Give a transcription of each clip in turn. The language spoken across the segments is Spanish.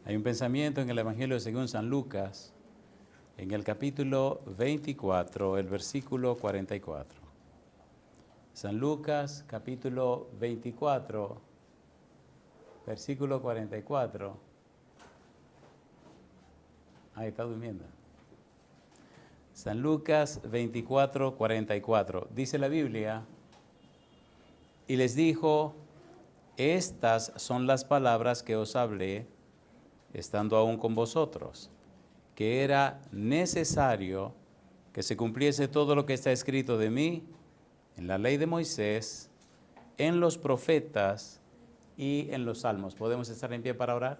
Hay un pensamiento en el Evangelio según San Lucas, en el capítulo 24, el versículo 44. San Lucas, capítulo 24, versículo 44. Ahí está durmiendo. San Lucas 24, 44. Dice la Biblia, y les dijo, estas son las palabras que os hablé, estando aún con vosotros, que era necesario que se cumpliese todo lo que está escrito de mí en la ley de Moisés, en los profetas y en los salmos. ¿Podemos estar en pie para orar?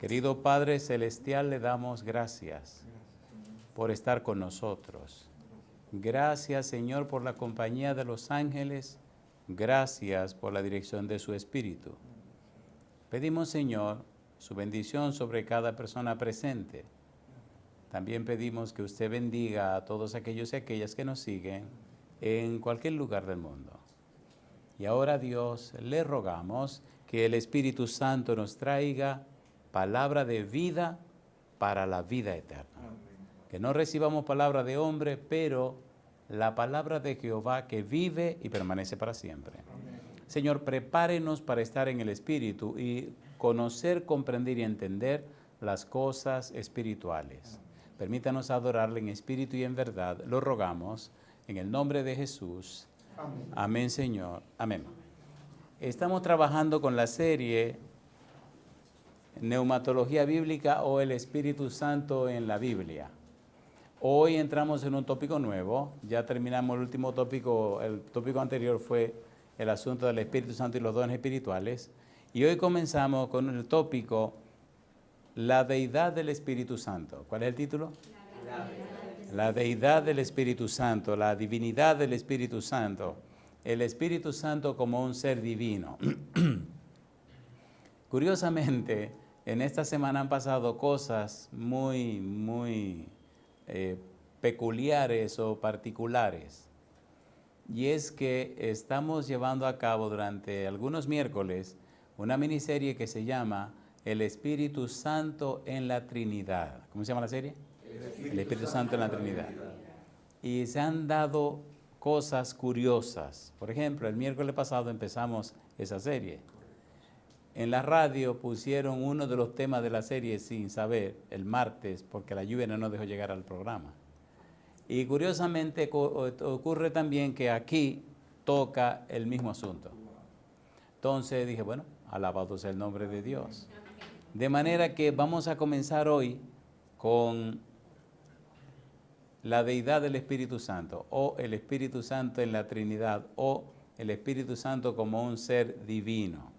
Querido Padre Celestial, le damos gracias por estar con nosotros. Gracias, Señor, por la compañía de los ángeles. Gracias por la dirección de su Espíritu. Pedimos, Señor, su bendición sobre cada persona presente. También pedimos que usted bendiga a todos aquellos y aquellas que nos siguen en cualquier lugar del mundo. Y ahora, Dios, le rogamos que el Espíritu Santo nos traiga palabra de vida para la vida eterna. Que no recibamos palabra de hombre, pero la palabra de Jehová que vive y permanece para siempre. Señor, prepárenos para estar en el Espíritu y conocer, comprender y entender las cosas espirituales. Permítanos adorarle en espíritu y en verdad. Lo rogamos en el nombre de Jesús. Amén. Amén, Señor. Amén. Estamos trabajando con la serie Neumatología Bíblica o el Espíritu Santo en la Biblia. Hoy entramos en un tópico nuevo. Ya terminamos el último tópico. El tópico anterior fue el asunto del Espíritu Santo y los dones espirituales. Y hoy comenzamos con el tópico la deidad del Espíritu Santo. ¿Cuál es el título? La deidad del Espíritu Santo, la divinidad del Espíritu Santo. El Espíritu Santo como un ser divino. Curiosamente, en esta semana han pasado cosas muy peculiares o particulares. Y es que estamos llevando a cabo durante algunos miércoles una miniserie que se llama El Espíritu Santo en la Trinidad. ¿Cómo se llama la serie? El Espíritu Santo en la Trinidad. Y se han dado cosas curiosas. Por ejemplo, el miércoles pasado empezamos esa serie. En la radio pusieron uno de los temas de la serie sin saber, el martes, porque la lluvia no nos dejó llegar al programa. Y curiosamente ocurre también que aquí toca el mismo asunto. Entonces dije, bueno, alabado sea el nombre de Dios. De manera que vamos a comenzar hoy con la deidad del Espíritu Santo, o el Espíritu Santo en la Trinidad, o el Espíritu Santo como un ser divino.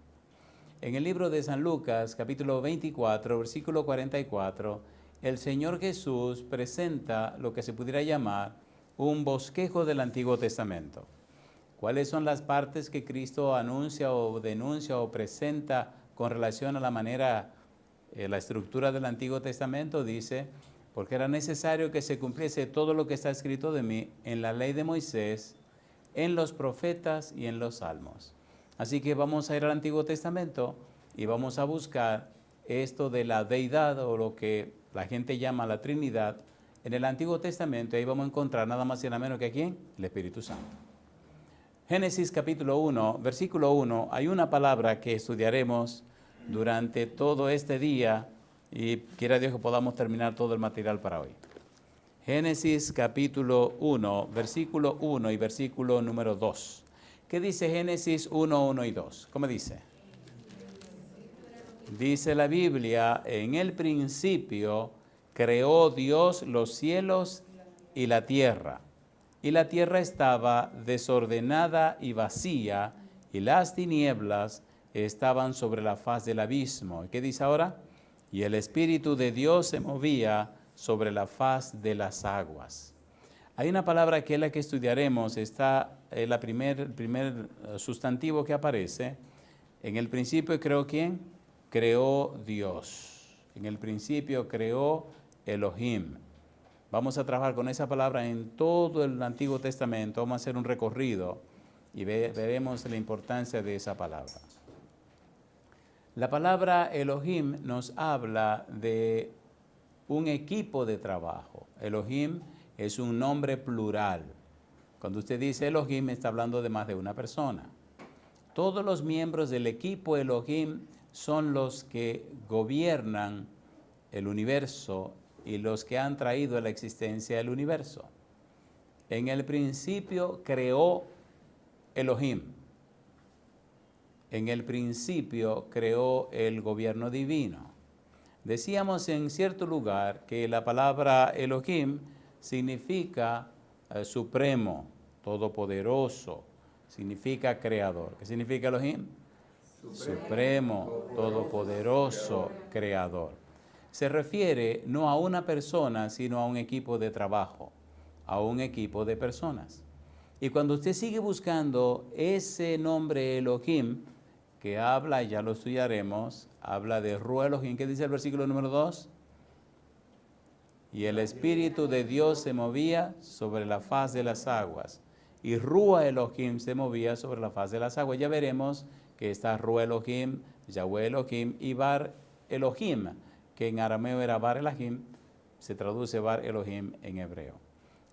En el libro de San Lucas, capítulo 24, versículo 44, el Señor Jesús presenta lo que se pudiera llamar un bosquejo del Antiguo Testamento. ¿Cuáles son las partes que Cristo anuncia o denuncia o presenta con relación a la manera, la estructura del Antiguo Testamento? Dice, porque era necesario que se cumpliese todo lo que está escrito de mí en la ley de Moisés, en los profetas y en los salmos. Así que vamos a ir al Antiguo Testamento y vamos a buscar esto de la deidad o lo que la gente llama la Trinidad. En el Antiguo Testamento ahí vamos a encontrar nada más y nada menos que ¿a quién? El Espíritu Santo. Génesis capítulo 1, versículo 1, hay una palabra que estudiaremos durante todo este día y quiera Dios que podamos terminar todo el material para hoy. Génesis capítulo 1, versículo 1 y versículo número 2. ¿Qué dice Génesis 1, 1 y 2? ¿Cómo dice? Dice la Biblia, en el principio creó Dios los cielos y la tierra estaba desordenada y vacía, y las tinieblas estaban sobre la faz del abismo. ¿Qué dice ahora? Y el Espíritu de Dios se movía sobre la faz de las aguas. Hay una palabra que es la que estudiaremos, está el primer sustantivo que aparece. En el principio creó ¿quién? Creó Dios. En el principio creó Elohim. Vamos a trabajar con esa palabra en todo el Antiguo Testamento. Vamos a hacer un recorrido y veremos la importancia de esa palabra. La palabra Elohim nos habla de un equipo de trabajo. Elohim es un nombre plural. Cuando usted dice Elohim, está hablando de más de una persona. Todos los miembros del equipo Elohim son los que gobiernan el universo y los que han traído a la existencia el universo. En el principio creó Elohim. En el principio creó el gobierno divino. Decíamos en cierto lugar que la palabra Elohim significa supremo, todopoderoso, significa creador. ¿Qué significa Elohim? Supremo, todopoderoso, creador. Se refiere no a una persona, sino a un equipo de trabajo, a un equipo de personas. Y cuando usted sigue buscando ese nombre Elohim, que habla, y ya lo estudiaremos, habla de Ruah Elohim. ¿Qué dice el versículo número 2? Y el Espíritu de Dios se movía sobre la faz de las aguas. Y Ruah Elohim se movía sobre la faz de las aguas. Ya veremos que está Ruah Elohim, Yahweh Elohim y Bar Elohim, que en arameo era Bar Elohim, se traduce Bar Elohim en hebreo.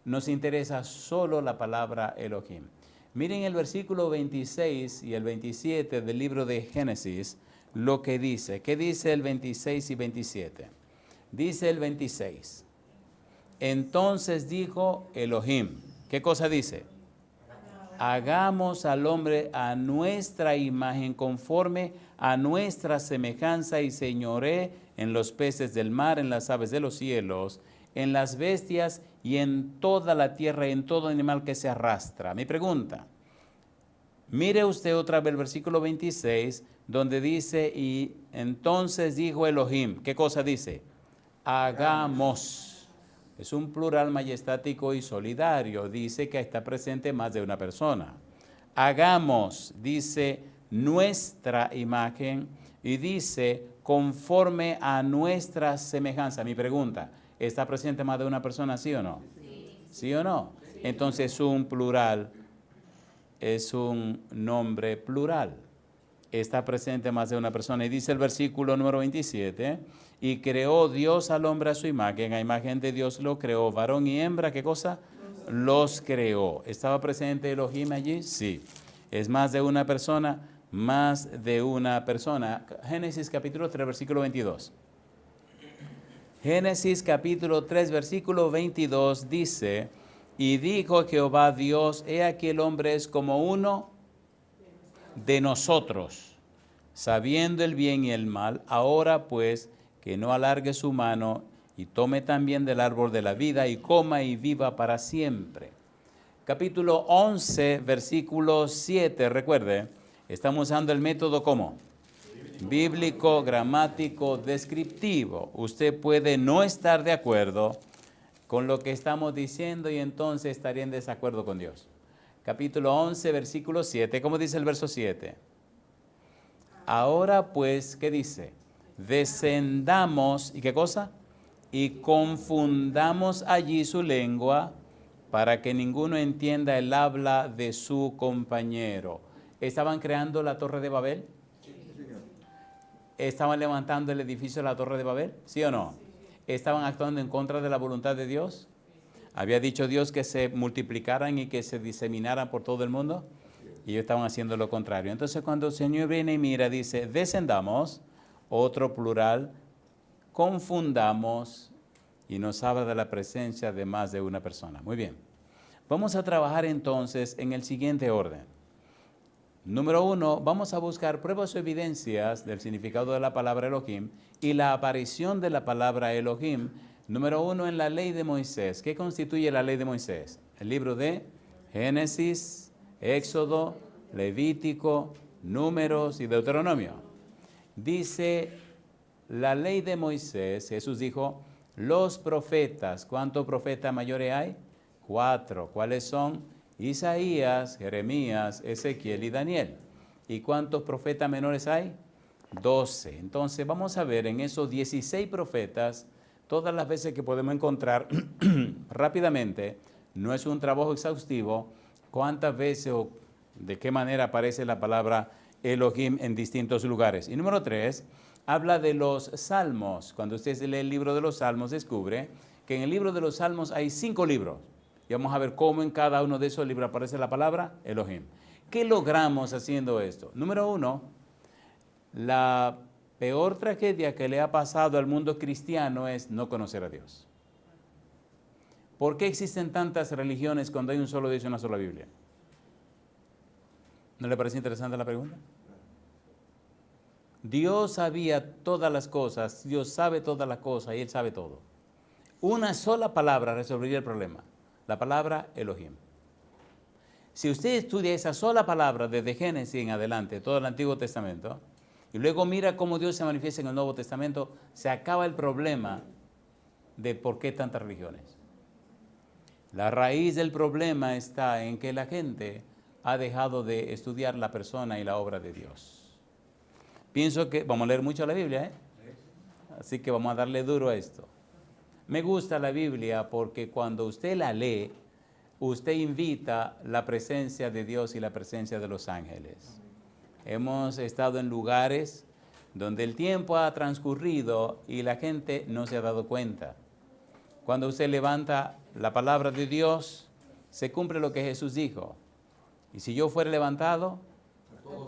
Nos interesa solo la palabra Elohim. Miren el versículo 26 y el 27 del libro de Génesis, lo que dice. ¿Qué dice el 26 y 27? Dice el 26. Entonces dijo Elohim. ¿Qué cosa dice? Hagamos al hombre a nuestra imagen, conforme a nuestra semejanza, y señoree en los peces del mar, en las aves de los cielos, en las bestias y en toda la tierra y en todo animal que se arrastra. Mi pregunta, mire usted otra vez el versículo 26, donde dice, y entonces dijo Elohim. ¿Qué cosa dice? Hagamos. Es un plural majestático y solidario. Dice que está presente más de una persona. Hagamos, dice, nuestra imagen, y dice, conforme a nuestra semejanza. Mi pregunta, ¿está presente más de una persona, sí o no? Sí. ¿Sí o no? Entonces es un plural, es un nombre plural. Está presente más de una persona. Y dice el versículo número 27, y creó Dios al hombre a su imagen, a imagen de Dios lo creó, varón y hembra, ¿qué cosa? Los creó. ¿Estaba presente Elohim allí? Sí. ¿Es más de una persona? Más de una persona. Génesis capítulo 3, versículo 22. Génesis capítulo 3, versículo 22 dice, y dijo Jehová Dios, he aquí el hombre es como uno de nosotros, sabiendo el bien y el mal. Ahora pues, que no alargue su mano y tome también del árbol de la vida y coma y viva para siempre. Capítulo 11, versículo 7, recuerde, estamos usando el método ¿cómo? Bíblico, gramático, descriptivo. Usted puede no estar de acuerdo con lo que estamos diciendo y entonces estaría en desacuerdo con Dios. Capítulo 11, versículo 7, ¿cómo dice el verso 7? Ahora pues, ¿qué dice? Descendamos, ¿y qué cosa? Y confundamos allí su lengua para que ninguno entienda el habla de su compañero. ¿Estaban creando la Torre de Babel? ¿Estaban levantando el edificio de la Torre de Babel? ¿Sí o no? ¿Estaban actuando en contra de la voluntad de Dios? ¿Había dicho Dios que se multiplicaran y que se diseminaran por todo el mundo? Y ellos estaban haciendo lo contrario. Entonces cuando el Señor viene y mira, dice, descendamos, otro plural, confundamos, y nos habla de la presencia de más de una persona. Muy bien. Vamos a trabajar entonces en el siguiente orden. Número 1, vamos a buscar pruebas o evidencias del significado de la palabra Elohim y la aparición de la palabra Elohim. Número 1, en la ley de Moisés. ¿Qué constituye la ley de Moisés? El libro de Génesis, Éxodo, Levítico, Números y Deuteronomio. Dice la ley de Moisés, Jesús dijo, los profetas, ¿cuántos profetas mayores hay? 4. ¿Cuáles son? Isaías, Jeremías, Ezequiel y Daniel. ¿Y cuántos profetas menores hay? 12. Entonces vamos a ver en esos 16 profetas, todas las veces que podemos encontrar rápidamente, no es un trabajo exhaustivo, cuántas veces o de qué manera aparece la palabra Elohim en distintos lugares. Y número 3, habla de los salmos. Cuando usted lee el libro de los salmos, descubre que en el libro de los salmos hay 5 libros. Y vamos a ver cómo en cada uno de esos libros aparece la palabra Elohim. ¿Qué logramos haciendo esto? Número 1, la peor tragedia que le ha pasado al mundo cristiano es no conocer a Dios. ¿Por qué existen tantas religiones cuando hay un solo Dios y una sola Biblia? ¿No le parece interesante la pregunta? Dios sabía todas las cosas, Dios sabe todas las cosas y Él sabe todo. Una sola palabra resolvería el problema, la palabra Elohim. Si usted estudia esa sola palabra desde Génesis en adelante, todo el Antiguo Testamento, y luego mira cómo Dios se manifiesta en el Nuevo Testamento, se acaba el problema de por qué tantas religiones. La raíz del problema está en que la gente ha dejado de estudiar la persona y la obra de Dios. Pienso que vamos a leer mucho la Biblia, así que vamos a darle duro a esto. Me gusta la Biblia porque cuando usted la lee, usted invita la presencia de Dios y la presencia de los ángeles. Hemos estado en lugares donde el tiempo ha transcurrido y la gente no se ha dado cuenta. Cuando usted levanta la palabra de Dios, se cumple lo que Jesús dijo. Y si yo fuera levantado,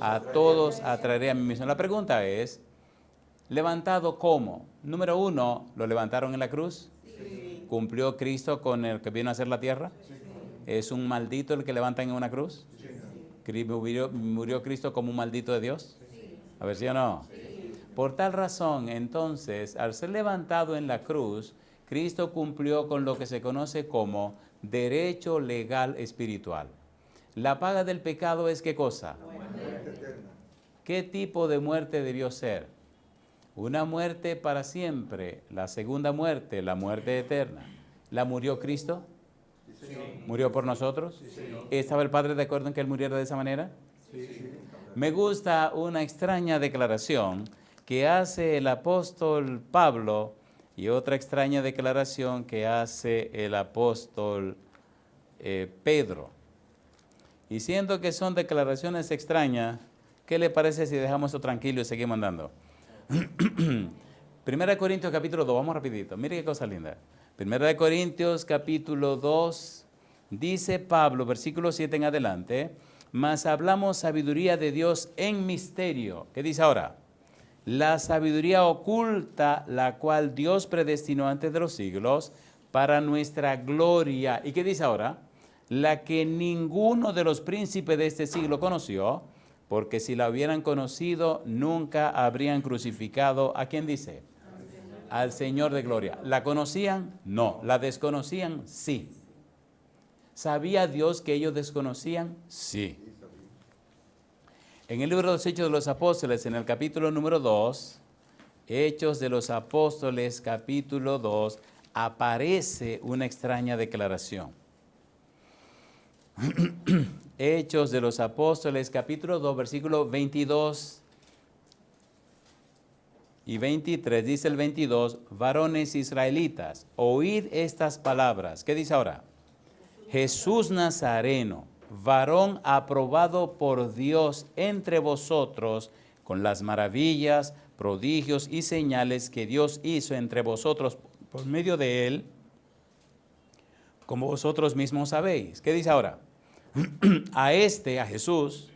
a todos atraeré a mí mismo. La pregunta es, ¿levantado cómo? Número 1, ¿lo levantaron en la cruz? Sí. ¿Cumplió Cristo con el que vino a hacer la tierra? Sí. ¿Es un maldito el que levantan en una cruz? Sí. ¿Murió Cristo como un maldito de Dios? Sí. A ver, ¿sí o no? Sí. Por tal razón, entonces, al ser levantado en la cruz, Cristo cumplió con lo que se conoce como derecho legal espiritual. La paga del pecado es ¿qué cosa? Muerte eterna. ¿Qué tipo de muerte debió ser? Una muerte para siempre. La segunda muerte, la muerte eterna. ¿La murió Cristo? Sí. ¿Murió por nosotros? Sí. ¿Estaba el Padre de acuerdo en que Él muriera de esa manera? Sí. Me gusta una extraña declaración que hace el apóstol Pablo y otra extraña declaración que hace el apóstol Pedro. Y siendo que son declaraciones extrañas, ¿qué le parece si dejamos esto tranquilo y seguimos andando? Primera de Corintios capítulo 2, vamos rapidito, mire qué cosa linda. Primera de Corintios capítulo 2, dice Pablo, versículo 7 en adelante, mas hablamos sabiduría de Dios en misterio. ¿Qué dice ahora? La sabiduría oculta, la cual Dios predestinó antes de los siglos para nuestra gloria. ¿Y qué dice ahora? La que ninguno de los príncipes de este siglo conoció, porque si la hubieran conocido, nunca habrían crucificado. ¿A quién dice? Al Señor de gloria. ¿La conocían? No. ¿La desconocían? Sí. ¿Sabía Dios que ellos desconocían? Sí. En el libro de los Hechos de los Apóstoles, en el capítulo número 2, Hechos de los Apóstoles, capítulo 2, aparece una extraña declaración. Hechos de los Apóstoles, capítulo 2, versículos 22 y 23, dice el 22, varones israelitas, oíd estas palabras. ¿Qué dice ahora? Jesús Nazareno, varón aprobado por Dios entre vosotros, con las maravillas, prodigios y señales que Dios hizo entre vosotros por medio de él, como vosotros mismos sabéis. ¿Qué dice ahora? A Jesús,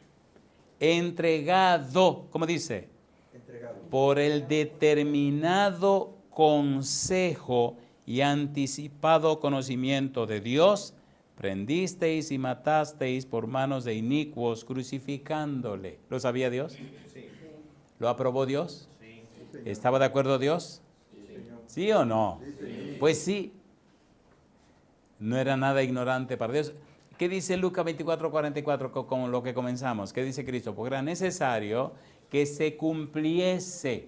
entregado, ¿cómo dice? Entregado. Por el determinado consejo y anticipado conocimiento de Dios, prendisteis y matasteis por manos de inicuos, crucificándole. ¿Lo sabía Dios? Sí. ¿Lo aprobó Dios? Sí. ¿Estaba de acuerdo Dios? Sí. ¿Sí o no? Sí. Pues sí. No era nada ignorante para Dios. ¿Qué dice Lucas 24:44 con lo que comenzamos? ¿Qué dice Cristo? Porque era necesario que se cumpliese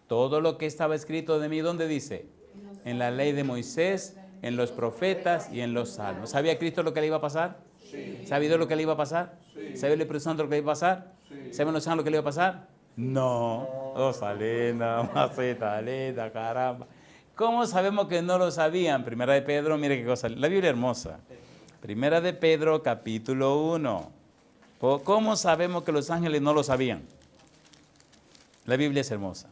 todo lo que estaba escrito de mí. ¿Dónde dice? En la ley de Moisés, en los profetas y en los salmos. ¿Sabía Cristo lo que le iba a pasar? Sí. ¿Sabía Dios lo que le iba a pasar? Sí. ¿Sabía el Espíritu Santo lo que le iba a pasar? Sí. ¿Saben los santos lo que le iba a pasar? No. Oh, salena, maceta, aleta, caramba. ¿Cómo sabemos que no lo sabían? Primera de Pedro, mire qué cosa. La Biblia hermosa. Primera de Pedro, capítulo 1. ¿Cómo sabemos que los ángeles no lo sabían? La Biblia es hermosa.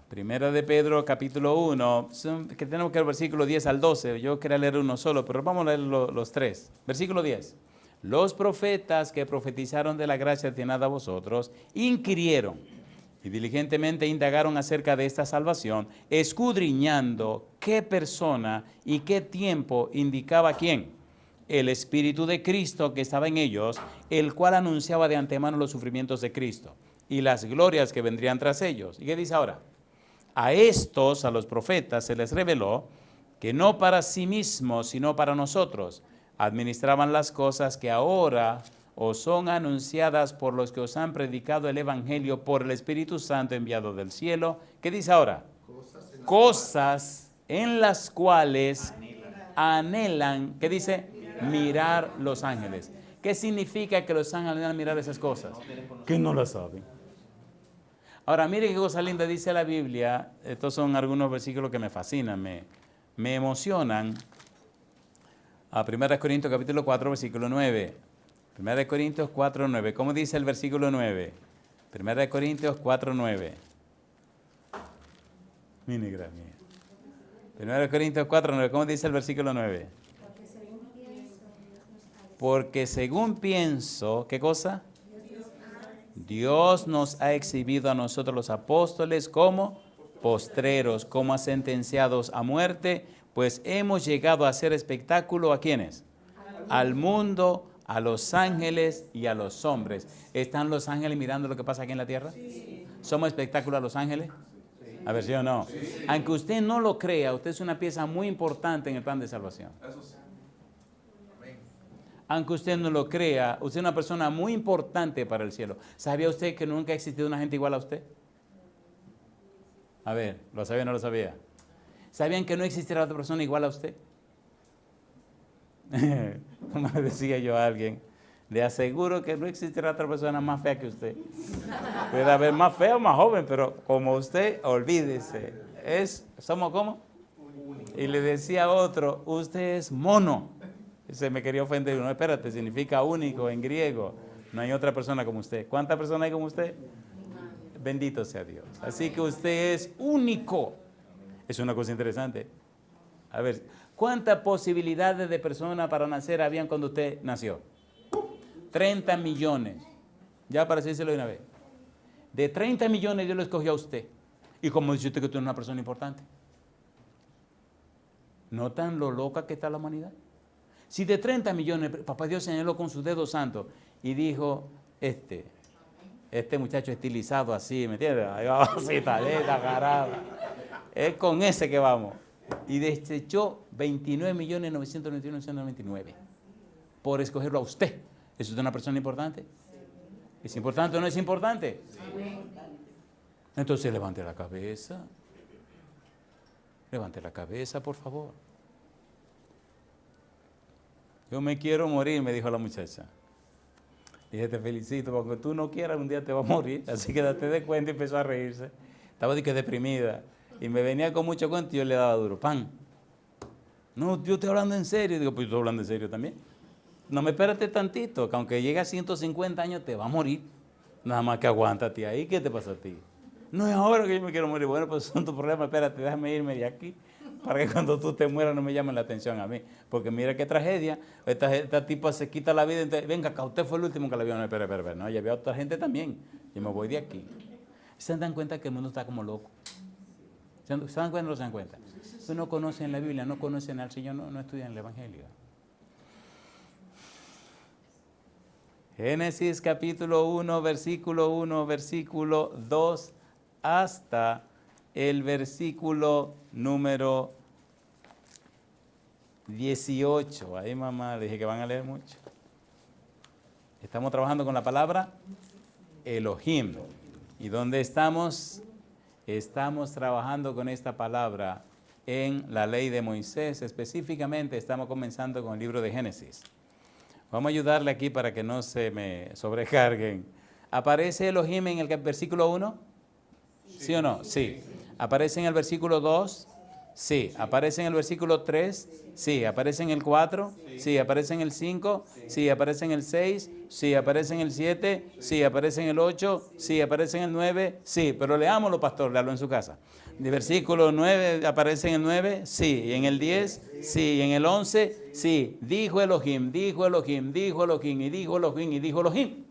Primera de Pedro, capítulo 1, que tenemos que ver versículo 10 al 12. Yo quería leer uno solo, pero vamos a leer los tres. Versículo 10. Los profetas que profetizaron de la gracia destinada a vosotros, inquirieron y diligentemente indagaron acerca de esta salvación, escudriñando qué persona y qué tiempo indicaba quién. El Espíritu de Cristo que estaba en ellos, el cual anunciaba de antemano los sufrimientos de Cristo y las glorias que vendrían tras ellos. ¿Y qué dice ahora? A estos, a los profetas, se les reveló que no para sí mismos, sino para nosotros, administraban las cosas que ahora os son anunciadas por los que os han predicado el Evangelio por el Espíritu Santo enviado del cielo. ¿Qué dice ahora? Cosas en las cuales anhelan, ¿qué dice? Mirar los ángeles. ¿Qué significa que los ángeles anhelan mirar esas cosas? Que no las saben. Ahora, mire qué cosa linda dice la Biblia. Estos son algunos versículos que me fascinan, me emocionan. A 1 Corintios capítulo 4, versículo 9. 1 Corintios 4, 9. ¿Cómo dice el versículo 9? 1 Corintios 4, 9. Mi negra mía. 1 Corintios 4, 9. ¿Cómo dice el versículo 9? Porque según pienso, ¿qué cosa? Dios nos ha exhibido a nosotros los apóstoles como postreros, como sentenciados a muerte, pues hemos llegado a hacer espectáculo ¿a quiénes? Al mundo, a los ángeles y a los hombres. ¿Están los ángeles mirando lo que pasa aquí en la tierra? Sí. ¿Somos espectáculo a los ángeles? Sí. A ver, ¿sí o no? Sí. Aunque usted no lo crea, usted es una pieza muy importante en el plan de salvación. Eso sí. Aunque usted no lo crea, usted es una persona muy importante para el cielo. ¿Sabía usted que nunca ha existido una gente igual a usted? A ver, ¿lo sabía o no lo sabía? ¿Sabían que no existirá otra persona igual a usted? Como le decía yo a alguien, le aseguro que no existirá otra persona más fea que usted. Puede haber más fea o más joven, pero como usted, olvídese. ¿Somos cómo? Y le decía a otro, usted es mono. Se me quería ofender. No, espérate, significa único en griego. No hay otra persona como usted. ¿Cuántas personas hay como usted? Bendito sea Dios. Así que usted es único. Es una cosa interesante. A ver, ¿cuántas posibilidades de personas para nacer habían cuando usted nació? 30 millones. Ya para decírselo de una vez. De 30 millones Dios lo escogió a usted. Y como dice usted que usted es una persona importante. ¿Notan lo loca que está la humanidad? Si de 30 millones, papá Dios señaló con su dedo santo y dijo, este muchacho estilizado así, ¿me entiendes? Ahí va así, taleta, carada. Es con ese que vamos. Y desechó 29.991.999 por escogerlo a usted. ¿Es usted una persona importante? ¿Es importante o no es importante? Entonces levante la cabeza. Levante la cabeza, por favor. Yo me quiero morir, me dijo la muchacha. Dije, te felicito, porque tú no quieras, un día te vas a morir. Así que date de cuenta y empezó a reírse. Estaba deprimida. Y me venía con mucho cuento y yo le daba duro. ¡Pam! No, yo estoy hablando en serio. Digo, pues yo estoy hablando en serio también. No me espérate tantito, que aunque llegue a 150 años te va a morir. Nada más que aguántate ahí. ¿Qué te pasa a ti? No es ahora que yo me quiero morir. Bueno, pues son tus problemas. Espérate, déjame irme de aquí. Para que cuando tú te mueras no me llamen la atención a mí. Porque mira qué tragedia. Esta tipa se quita la vida. Entonces, venga acá, usted fue el último que la vio. No, espera. No, ya había otra gente también. Yo me voy de aquí. ¿Se dan cuenta que el mundo está como loco? ¿Se dan cuenta o no se dan cuenta? Ustedes no conocen la Biblia, no conocen al Señor, no estudian el Evangelio. Génesis capítulo 1, versículo 2 hasta el versículo número 18. Ahí mamá, dije que van a leer mucho. Estamos trabajando con la palabra Elohim. ¿Y dónde estamos? Estamos trabajando con esta palabra en la ley de Moisés. Específicamente estamos comenzando con el libro de Génesis. Vamos a ayudarle aquí para que no se me sobrecarguen. ¿Aparece Elohim en el versículo 1? ¿Sí o no? Sí. ¿Aparece en el versículo 2? Sí. ¿Aparece en el versículo 3? Sí. ¿Aparece en el 4? Sí. ¿Aparece en el 5? Sí. ¿Aparece en el 6? Sí. ¿Aparece en el 7? Sí. ¿Aparece en el 8? Sí. ¿Aparece en el 9? Sí. Pero leámoslo, pastor, léalo en su casa. ¿De versículo 9 aparece en el 9? Sí. ¿Y en el 10? Sí. ¿Y en el 11? Sí. Dijo Elohim, dijo Elohim, dijo Elohim, y dijo Elohim, y dijo Elohim.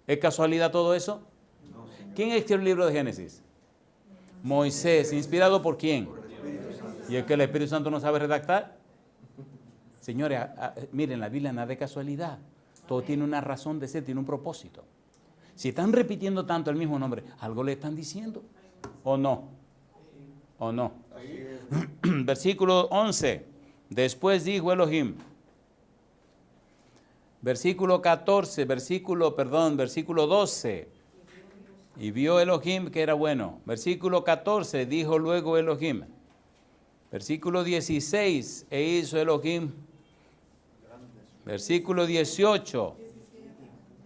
¿Es casualidad todo eso? ¿Quién escribió el libro de Génesis? Moisés. ¿Inspirado por quién? ¿Y es que el Espíritu Santo no sabe redactar? Señores, miren, la Biblia nada de casualidad. Todo tiene una razón de ser, tiene un propósito. Si están repitiendo tanto el mismo nombre, algo le están diciendo. ¿O no? ¿O no? Versículo 11. Después dijo Elohim. Versículo 14, versículo 12. Y vio Elohim que era bueno. Versículo 14, dijo luego Elohim. Versículo 16, e hizo Elohim. Versículo 18,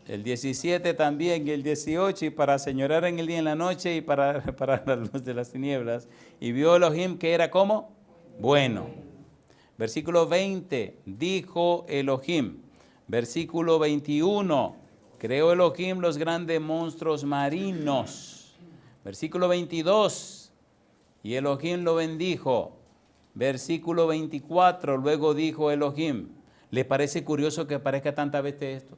el 17 también, y el 18, y para señorar en el día y en la noche, y para la luz de las tinieblas. Y vio Elohim que era como bueno. Versículo 20, dijo Elohim. Versículo 21, creó Elohim los grandes monstruos marinos. Versículo 22, y Elohim lo bendijo. Versículo 24, luego dijo Elohim. ¿Le parece curioso que aparezca tantas veces esto?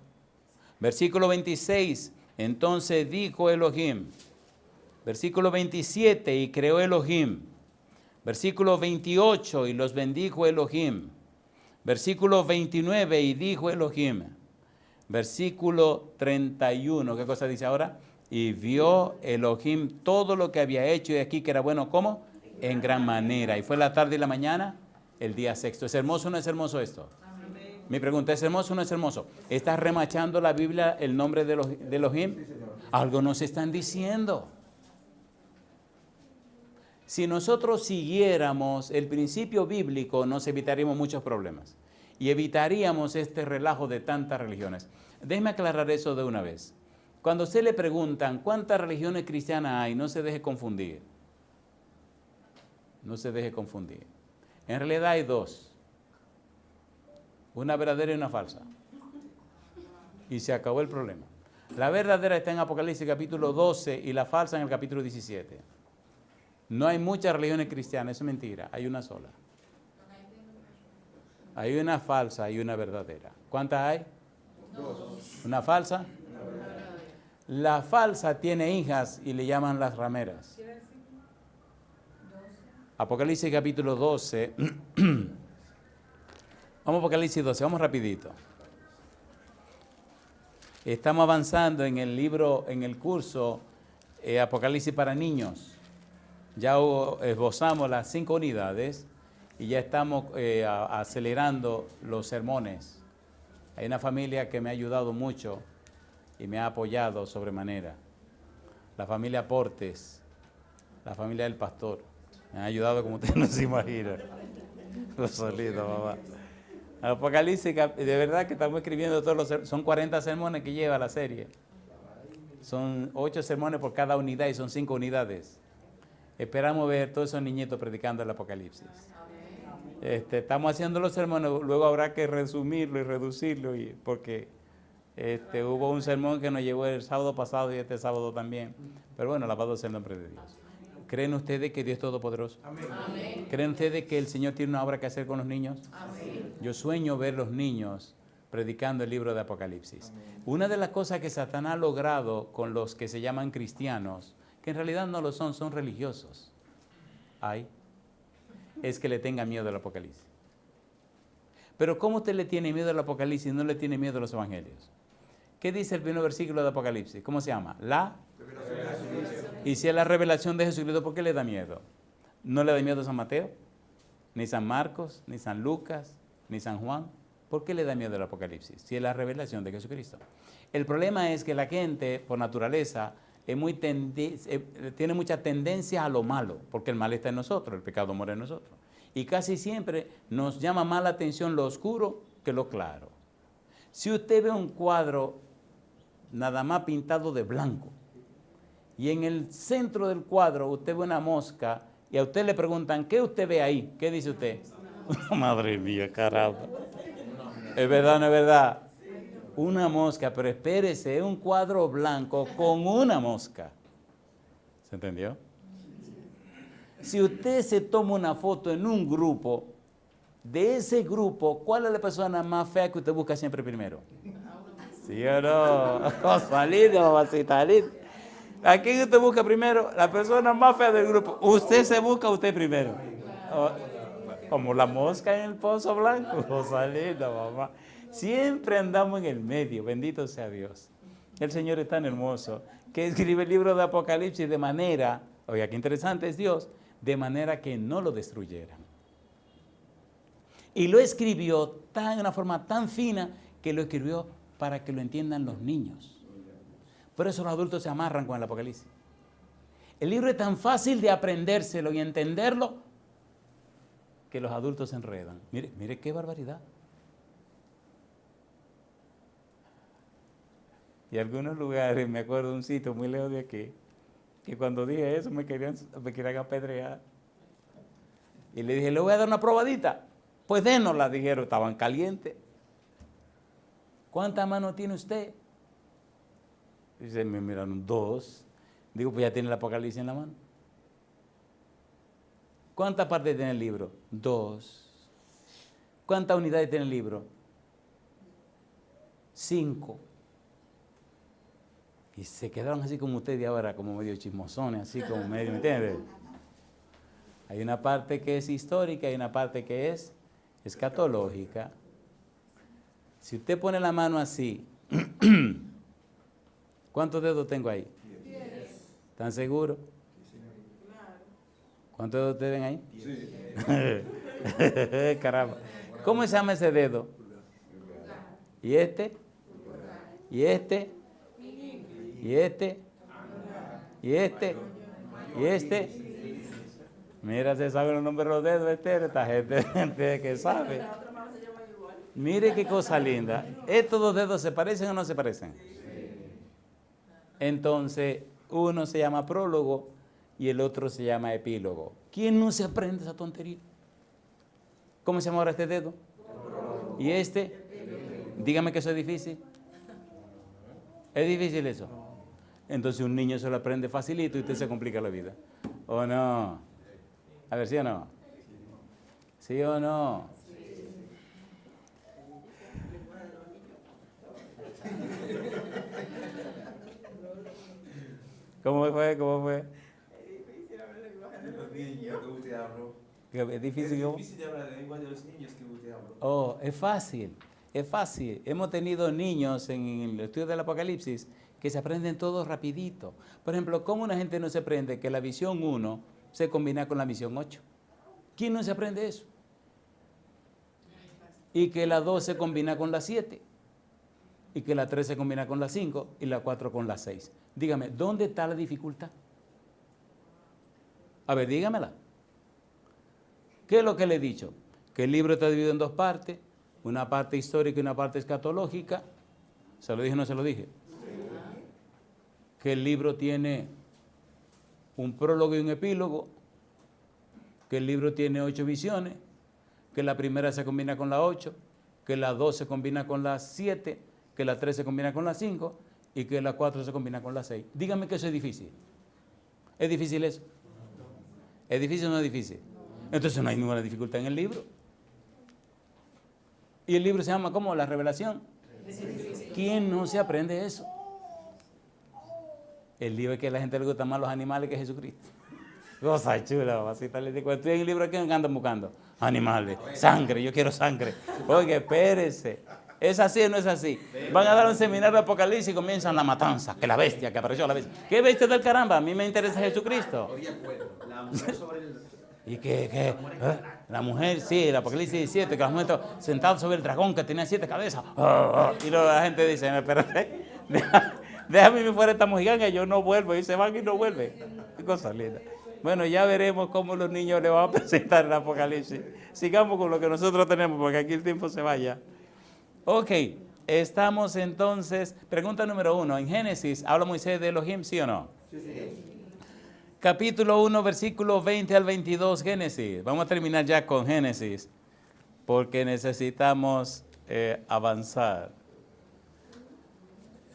Versículo 26, entonces dijo Elohim. Versículo 27, y creó Elohim. Versículo 28, y los bendijo Elohim. Versículo 29, y dijo Elohim. Versículo 31, ¿qué cosa dice ahora? Y vio Elohim todo lo que había hecho, y aquí que era bueno, ¿cómo? En gran manera. Y fue la tarde y la mañana, el día sexto. ¿Es hermoso o no es hermoso esto? Amén. Mi pregunta, ¿es hermoso o no es hermoso? ¿Está remachando la Biblia el nombre de Elohim? Sí, algo nos están diciendo. Si nosotros siguiéramos el principio bíblico, nos evitaríamos muchos problemas. Y evitaríamos este relajo de tantas religiones. Déjeme aclarar eso de una vez. Cuando a usted le preguntan cuántas religiones cristianas hay, no se deje confundir. No se deje confundir. En realidad hay dos. Una verdadera y una falsa. Y se acabó el problema. La verdadera está en Apocalipsis capítulo 12 y la falsa en el capítulo 17. No hay muchas religiones cristianas, eso es mentira, hay una sola. Hay una falsa y una verdadera. ¿Cuántas hay? Dos. ¿Una falsa? La falsa tiene hijas y le llaman las rameras. Apocalipsis capítulo 12. Vamos a Apocalipsis 12, vamos rapidito. Estamos avanzando en el libro, en el curso Apocalipsis para niños. Ya esbozamos las 5 unidades y ya estamos acelerando los sermones. Hay una familia que me ha ayudado mucho y me ha apoyado sobremanera. La familia Portes, la familia del pastor. Me han ayudado como usted no se imagina. Lo solito, mamá. Apocalipsis, de verdad que estamos escribiendo todos los son 40 sermones que lleva la serie. Son 8 sermones por cada unidad y son 5 unidades. Esperamos ver todos esos niñitos predicando el Apocalipsis. Estamos haciendo los sermones, luego habrá que resumirlo y reducirlo, porque hubo un sermón que nos llevó el sábado pasado y este sábado también. Pero bueno, alabado sea el nombre de Dios. ¿Creen ustedes que Dios es todopoderoso? Amén. ¿Creen ustedes que el Señor tiene una obra que hacer con los niños? Amén. Yo sueño ver los niños predicando el libro de Apocalipsis. Amén. Una de las cosas que Satanás ha logrado con los que se llaman cristianos, que en realidad no lo son, son religiosos, es que le tenga miedo al Apocalipsis. Pero ¿cómo usted le tiene miedo al Apocalipsis y no le tiene miedo a los evangelios? ¿Qué dice el primer versículo de Apocalipsis? ¿Cómo se llama? La revelación. Y si es la revelación de Jesucristo, ¿por qué le da miedo? ¿No le da miedo a San Mateo? Ni San Marcos, ni San Lucas, ni San Juan. ¿Por qué le da miedo al Apocalipsis? Si es la revelación de Jesucristo. El problema es que la gente, por naturaleza, tiene mucha tendencia a lo malo, porque el mal está en nosotros, el pecado mora en nosotros. Y casi siempre nos llama más la atención lo oscuro que lo claro. Si usted ve un cuadro nada más pintado de blanco, y en el centro del cuadro usted ve una mosca y a usted le preguntan, ¿qué usted ve ahí? ¿Qué dice usted? Madre mía, caramba. ¿Es verdad o no es verdad? Una mosca, pero espérese, es un cuadro blanco con una mosca. ¿Se entendió? Si usted se toma una foto en un grupo, de ese grupo, ¿cuál es la persona más fea que usted busca siempre primero? ¿Sí o no? Osvaldo, mamacita linda. ¿A quién usted busca primero? La persona más fea del grupo. Usted se busca a usted primero. Como la mosca en el pozo blanco. Osvaldo, mamá. Siempre andamos en el medio. Bendito sea Dios. El Señor es tan hermoso que escribe el libro de Apocalipsis de manera, oiga, qué interesante es Dios, de manera que no lo destruyeran. Y lo escribió de una forma tan fina que lo escribió para que lo entiendan los niños. Por eso los adultos se amarran con el Apocalipsis. El libro es tan fácil de aprendérselo y entenderlo que los adultos se enredan. Mire, mire qué barbaridad. Y algunos lugares, me acuerdo de un sitio muy lejos de aquí, que cuando dije eso me querían apedrear. Y le dije, le voy a dar una probadita. Pues dénosla, dijeron, estaban calientes. ¿Cuántas manos tiene usted? Dice, me miraron 2. Digo, pues ya tiene el Apocalipsis en la mano. ¿Cuántas partes tiene el libro? 2. ¿Cuántas unidades tiene el libro? 5. Y se quedaron así como ustedes ahora, como medio chismosones, así como medio, ¿me entiendes? Hay una parte que es histórica y una parte que es escatológica. Si usted pone la mano así, ¿cuántos dedos tengo ahí? 10. ¿Están seguros? ¿Cuántos dedos ustedes ven ahí? Sí. Caramba. ¿Cómo se llama ese dedo? ¿Y este? ¿Y este? ¿Y este? ¿Y este? ¿Y este? Mira, se saben los nombres de los dedos, esta gente que sabe. Mire qué cosa linda. ¿Estos 2 dedos se parecen o no se parecen? Entonces, uno se llama prólogo y el otro se llama epílogo. ¿Quién no se aprende esa tontería? ¿Cómo se llama ahora este dedo? ¿Y este? Dígame que eso es difícil. ¿Es difícil eso? Entonces un niño se lo aprende facilito y usted se complica la vida. ¿O no? A ver, ¿sí o no? ¿Sí o no? ¿Cómo fue? ¿Cómo fue? Es difícil de hablar la lengua de los niños que usted habló. Oh, es fácil, es fácil. Hemos tenido niños en el estudio del Apocalipsis que se aprenden todo rapidito. Por ejemplo, ¿cómo una gente no se aprende que la visión 1 se combina con la visión 8? ¿Quién no se aprende eso? Y que la 2 se combina con la 7. Y que la 3 se combina con la 5 y la 4 con la 6. Dígame, ¿dónde está la dificultad? A ver, dígamela. ¿Qué es lo que le he dicho? Que el libro está dividido en 2 partes, una parte histórica y una parte escatológica. ¿Se lo dije o no se lo dije? Que el libro tiene un prólogo y un epílogo, que el libro tiene 8 visiones, que la primera se combina con la 8, que la 2 se combina con la 7, que la 3 se combina con la 5 y que la 4 se combina con la 6. Dígame que eso es difícil. ¿Es difícil eso? ¿Es difícil o no es difícil? Entonces no hay ninguna dificultad en el libro. Y el libro se llama ¿cómo? La revelación. ¿Quién no se aprende eso? El libro es que a la gente le gustan más los animales que Jesucristo. Cosa chula, mamacita. Le digo, cuando estoy en el libro, ¿qué andan buscando? Animales, sangre, yo quiero sangre. Oye, espérese. ¿Es así o no es así? Van a dar un seminario de Apocalipsis y comienzan la matanza, que la bestia, que apareció la bestia. ¿Qué bestia del caramba? A mí me interesa Jesucristo. La mujer sobre el... ¿Y qué? La mujer, sí, el Apocalipsis 17, que la mujer está sentada sobre el dragón que tenía 7 cabezas. Y luego la gente dice, espérate, déjame ir fuera esta mojiganga, yo no vuelvo. Y se van y no vuelven. Qué cosa linda. Bueno, ya veremos cómo los niños le van a presentar el Apocalipsis. Sigamos con lo que nosotros tenemos, porque aquí el tiempo se vaya. Ok, estamos entonces, pregunta número 1. En Génesis, ¿habla Moisés de Elohim, sí o no? Sí. capítulo 1, versículo 20 al 22, Génesis. Vamos a terminar ya con Génesis, porque necesitamos avanzar.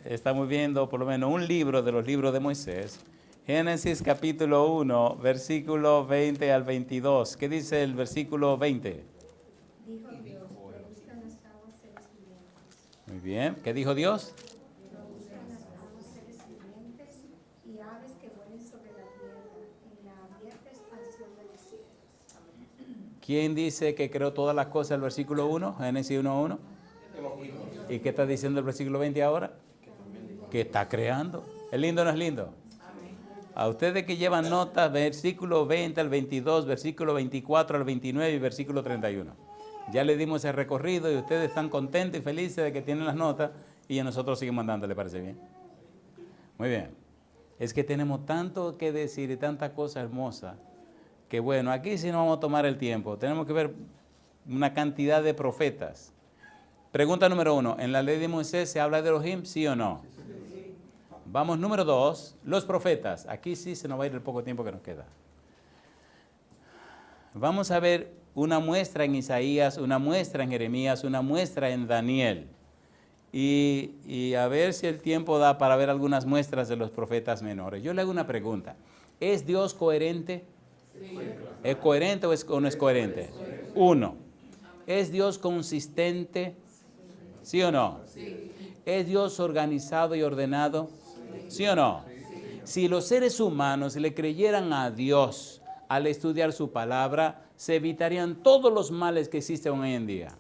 Estamos viendo por lo menos un libro de los libros de Moisés. Génesis capítulo 1, versículo 20 al 22. ¿Qué dice el versículo 20? Dijo Dios, produzcan las aguas seres vivientes. Muy bien. ¿Qué dijo Dios? Produzcan las aguas seres vivientes y aves que vuelen sobre la tierra en la abierta expansión de los cielos. ¿Quién dice que creó todas las cosas? El versículo 1, Génesis 1:1. ¿Y qué está diciendo el versículo 20 ahora? Que está creando. ¿Es lindo o no es lindo? A ustedes que llevan notas, versículo 20 al 22, versículo 24 al 29 y versículo 31. Ya le dimos el recorrido y ustedes están contentos y felices de que tienen las notas y a nosotros seguimos mandando, ¿le parece bien? Muy bien. Es que tenemos tanto que decir y tanta cosa hermosa que bueno, aquí sí no vamos a tomar el tiempo. Tenemos que ver una cantidad de profetas. Pregunta número 1. ¿En la ley de Moisés se habla de Elohim, sí o no? Vamos, número 2, los profetas. Aquí sí se nos va a ir el poco tiempo que nos queda. Vamos a ver una muestra en Isaías, una muestra en Jeremías, una muestra en Daniel. Y a ver si el tiempo da para ver algunas muestras de los profetas menores. Yo le hago una pregunta. ¿Es Dios coherente? Sí. ¿Es coherente o no es coherente? 1. ¿Es Dios consistente? ¿Sí o no? Sí. ¿Es Dios organizado y ordenado? ¿Sí o no? Si los seres humanos le creyeran a Dios al estudiar su palabra, se evitarían todos los males que existen hoy en día.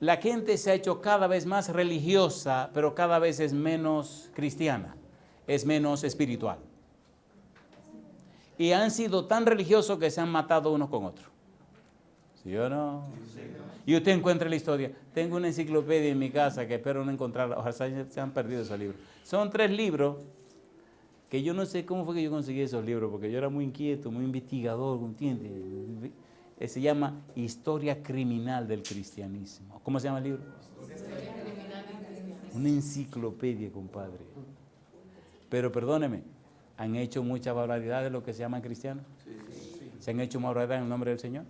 La gente se ha hecho cada vez más religiosa, pero cada vez es menos cristiana, es menos espiritual. Y han sido tan religiosos que se han matado unos con otros. ¿Sí o no? Y usted encuentra la historia. Tengo una enciclopedia en mi casa que espero no encontrarla. Ojalá se han perdido esos libros. Son 3 libros que yo no sé cómo fue que yo conseguí esos libros, porque yo era muy inquieto, muy investigador, ¿entiendes? Se llama Historia Criminal del Cristianismo. ¿Cómo se llama el libro? Historia Criminal del Cristianismo. Una enciclopedia, compadre. Pero perdóneme, ¿han hecho mucha barbaridad de lo que se llaman cristianos? Sí. ¿Se han hecho barbaridad en el nombre del Señor?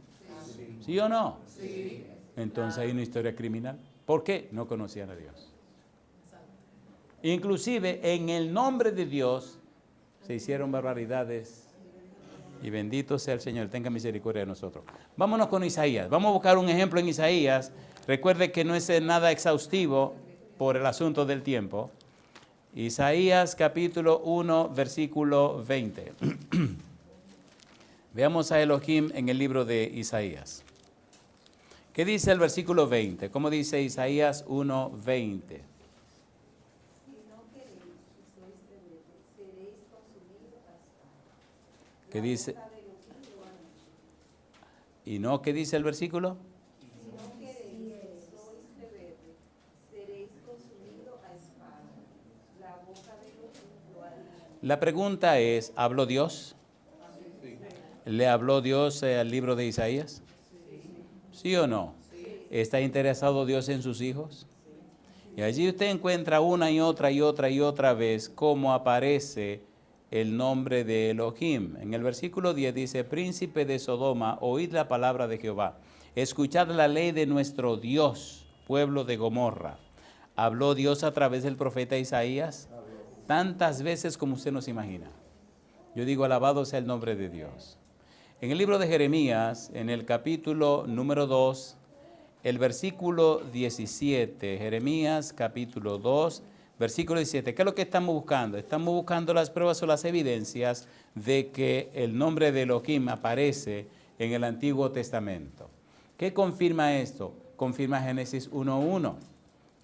Sí. ¿Sí o no? Sí. Entonces hay una historia criminal. ¿Por qué? No conocían a Dios. Inclusive en el nombre de Dios se hicieron barbaridades. Y bendito sea el Señor, tenga misericordia de nosotros. Vámonos con Isaías. Vamos a buscar un ejemplo en Isaías. Recuerde que no es nada exhaustivo por el asunto del tiempo. Isaías capítulo 1, versículo 20. Veamos a Elohim en el libro de Isaías. ¿Qué dice el versículo 20? ¿Cómo dice Isaías 1, 20? ¿Qué dice? ¿Y no qué dice el versículo? La pregunta es, ¿habló Dios? ¿Le habló Dios al libro de Isaías? ¿Sí o no? ¿Está interesado Dios en sus hijos? Y allí usted encuentra una y otra vez cómo aparece el nombre de Elohim. En el versículo 10 dice, príncipe de Sodoma, oíd la palabra de Jehová. Escuchad la ley de nuestro Dios, pueblo de Gomorra. ¿Habló Dios a través del profeta Isaías? Tantas veces como usted nos imagina. Yo digo, alabado sea el nombre de Dios. En el libro de Jeremías, en el capítulo número 2, el versículo 17, Jeremías capítulo 2, versículo 17, ¿qué es lo que estamos buscando? Estamos buscando las pruebas o las evidencias de que el nombre de Elohim aparece en el Antiguo Testamento. ¿Qué confirma esto? Confirma Génesis 1:1.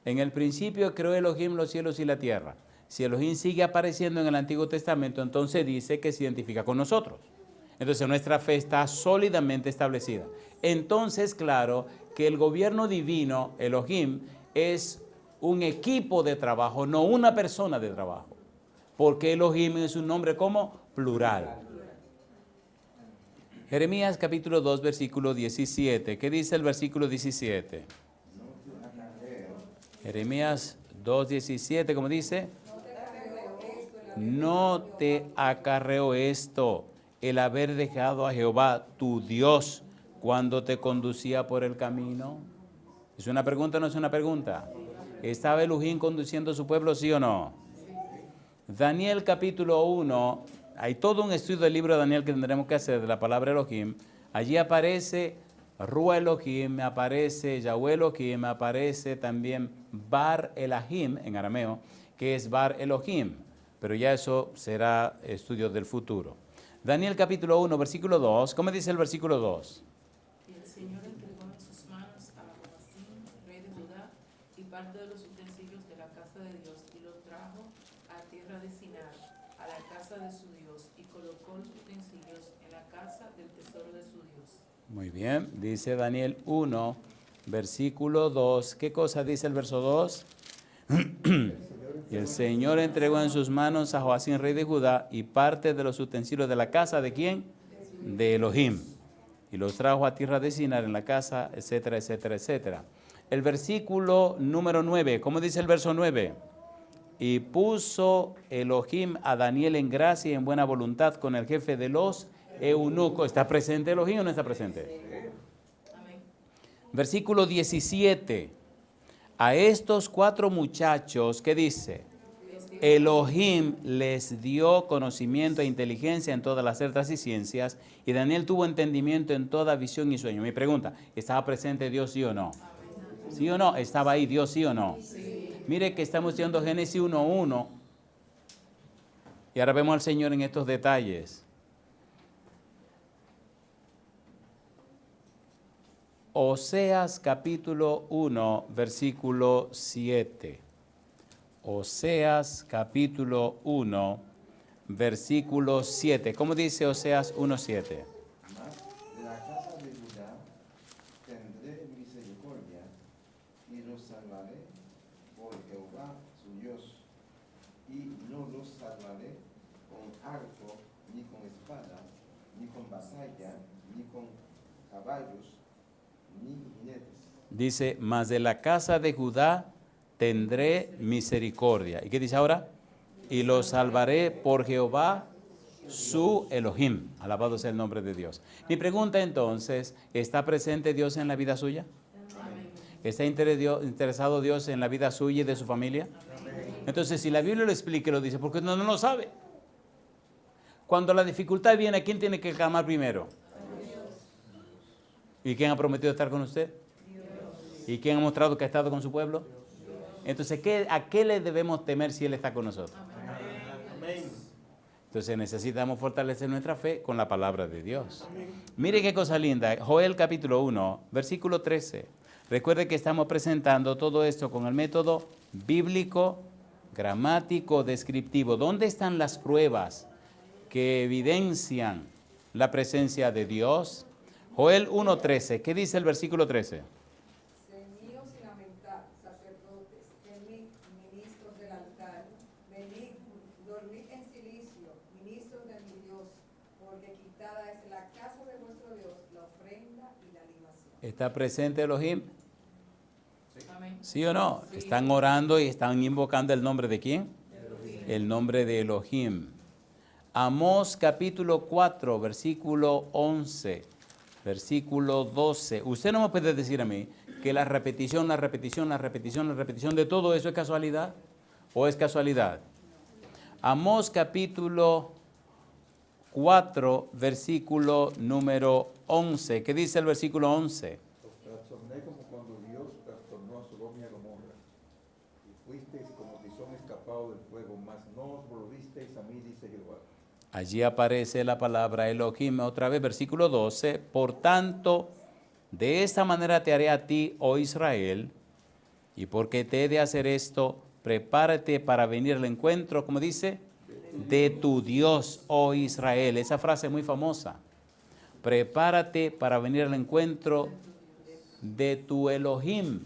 En el principio creó Elohim los cielos y la tierra. Si Elohim sigue apareciendo en el Antiguo Testamento, entonces dice que se identifica con nosotros. Entonces nuestra fe está sólidamente establecida. Entonces, claro, que el gobierno divino, Elohim, es un equipo de trabajo, no una persona de trabajo. Porque Elohim es un nombre como plural. Jeremías capítulo 2, versículo 17. ¿Qué dice el versículo 17? Jeremías 2, 17, ¿cómo dice? No te acarreo esto el haber dejado a Jehová, tu Dios, cuando te conducía por el camino? ¿Es una pregunta o no es una pregunta? ¿Estaba Elohim conduciendo a su pueblo, sí o no? Daniel capítulo 1, hay todo un estudio del libro de Daniel que tendremos que hacer de la palabra Elohim. Allí aparece Rúa Elohim, aparece Yahweh Elohim, aparece también Bar Elahim en arameo, que es Bar Elohim, pero ya eso será estudio del futuro. Daniel capítulo 1, versículo 2, ¿cómo dice el versículo 2? Y el Señor entregó en sus manos a Joacim, rey de Judá, y parte de los utensilios de la casa de Dios, y los trajo a tierra de Sinar, a la casa de su Dios, y colocó los utensilios en la casa del tesoro de su Dios. Muy bien, dice Daniel 1, versículo 2. ¿Qué cosa dice el verso 2? Y el Señor entregó en sus manos a Joacim, rey de Judá, y parte de los utensilios de la casa, ¿de quién? De Elohim. Y los trajo a tierra de Sinar en la casa, etcétera, etcétera, etcétera. El versículo número 9, ¿cómo dice el verso 9? Y puso Elohim a Daniel en gracia y en buena voluntad con el jefe de los eunucos. ¿Está presente Elohim o no está presente? Amén. Versículo 17. A estos 4 muchachos, ¿qué dice? Elohim les dio conocimiento e inteligencia en todas las artes y ciencias, y Daniel tuvo entendimiento en toda visión y sueño. Mi pregunta, ¿estaba presente Dios, sí o no? ¿Sí o no? ¿Estaba ahí Dios, sí o no? Mire que estamos estudiando Génesis 1:1, y ahora vemos al Señor en estos detalles. Oseas capítulo 1, versículo 7. Oseas capítulo 1, versículo 7. ¿Cómo dice Oseas 1:7? Mas de la casa de Judá tendré misericordia y los salvaré por Jehová su Dios. Y no los salvaré con arco, ni con espada, ni con vasalla, ni con caballos, ni jinetes. Dice, mas de la casa de Judá tendré misericordia. ¿Y qué dice ahora? Y los salvaré por Jehová su Elohim. Alabado sea el nombre de Dios. Mi pregunta entonces, ¿está presente Dios en la vida suya? ¿Está interesado Dios en la vida suya y de su familia? Entonces, si la Biblia lo explica y lo dice, ¿por qué no lo sabe? Cuando la dificultad viene, ¿a quién tiene que clamar primero? ¿Y quién ha prometido estar con usted? ¿Y quién ha mostrado que ha estado con su pueblo? Entonces, ¿a qué le debemos temer si Él está con nosotros? Amén. Entonces necesitamos fortalecer nuestra fe con la palabra de Dios. Mire qué cosa linda. Joel capítulo 1, versículo 13. Recuerde que estamos presentando todo esto con el método bíblico, gramático, descriptivo. ¿Dónde están las pruebas que evidencian la presencia de Dios? Joel 1:13. ¿Qué dice el versículo 13? Ceñíos y lamentad, sacerdotes, temid, ministros del altar, venid, dormid en silicio, ministros de mi Dios, porque quitada es la casa de vuestro Dios, la ofrenda y la libación. ¿Está presente Elohim? Amén. ¿Sí o no? Están orando y están invocando el nombre de ¿quién? El nombre de Elohim. Amós capítulo 4, versículo 11, versículo 12. Usted no me puede decir a mí que la repetición de todo eso es casualidad o es casualidad. Amós capítulo 4, versículo número 11. ¿Qué dice el versículo 11? Os trastorné como cuando Dios trastornó a Sodoma y a Gomorra, y fuisteis como tizón escapado del fuego, mas no os volvisteis a mí, dice Jehová. Allí aparece la palabra Elohim otra vez, versículo 12. Por tanto, de esta manera te haré a ti, oh Israel, y porque te he de hacer esto, prepárate para venir al encuentro, como dice, de tu Dios, oh Israel. Esa frase es muy famosa. Prepárate para venir al encuentro de tu Elohim,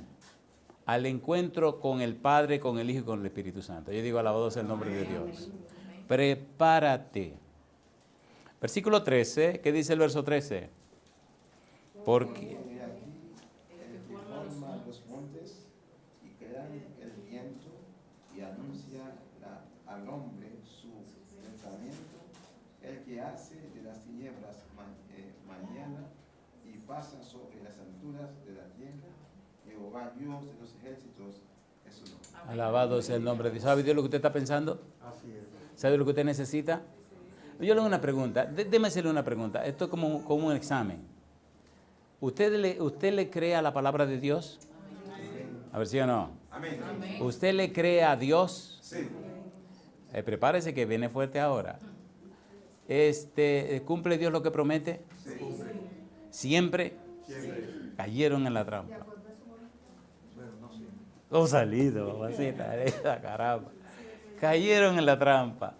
al encuentro con el Padre, con el Hijo y con el Espíritu Santo. Yo digo, alabado sea el nombre de Dios. Prepárate. Versículo 13, ¿qué dice el verso 13? Porque He aquí el que forma los montes y crea el viento y anuncia al hombre su pensamiento, el que hace de las tinieblas tinieblas mañana y pasa sobre las alturas de la tierra. Jehová Dios de los ejércitos es su nombre. Alabado sea el nombre de Dios. ¿Sabe Dios lo que usted está pensando? Así es. ¿Sabe lo que usted necesita? Yo le hago una pregunta. Déjeme hacerle una pregunta. Esto es como un examen. ¿Usted le cree a la palabra de Dios? A ver, ¿sí o no? Amén. ¿Usted le cree a Dios? Sí. Prepárese que viene fuerte ahora. ¿Cumple Dios lo que promete? Sí. ¿Siempre? Siempre. Cayeron en la trampa. Bueno, no sé. Oh, salido, mamacita, esa caramba. Cayeron en la trampa.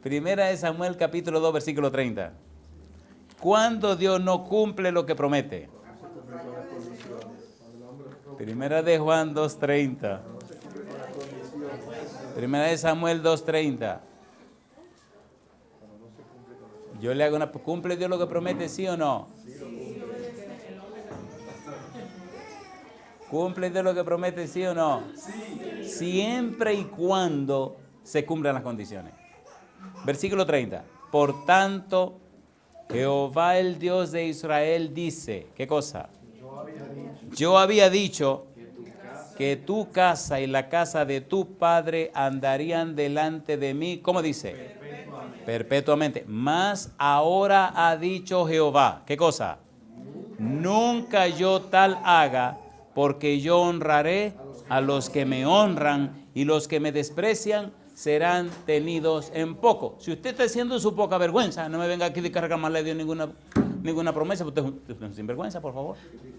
Primera de Samuel capítulo 2 versículo 30. ¿Cuándo Dios no cumple lo que promete? Primera de Juan 2:30. Primera de Samuel 2:30. Yo le hago una... ¿Cumple Dios lo que promete, sí o no? ¿Cumple Dios lo que promete, sí o no? Siempre y cuando se cumplan las condiciones. Versículo 30. Por tanto, Jehová el Dios de Israel dice, ¿qué cosa? Yo había dicho que tu casa y la casa de tu padre andarían delante de mí, ¿cómo dice? Perpetuamente. Mas ahora ha dicho Jehová, ¿qué cosa? Nunca yo tal haga, porque yo honraré a los que me honran y los que me desprecian serán tenidos en poco. Si usted está haciendo su poca vergüenza, no me venga aquí de reclamarle a Dios ninguna promesa, porque usted es un sinvergüenza, por favor.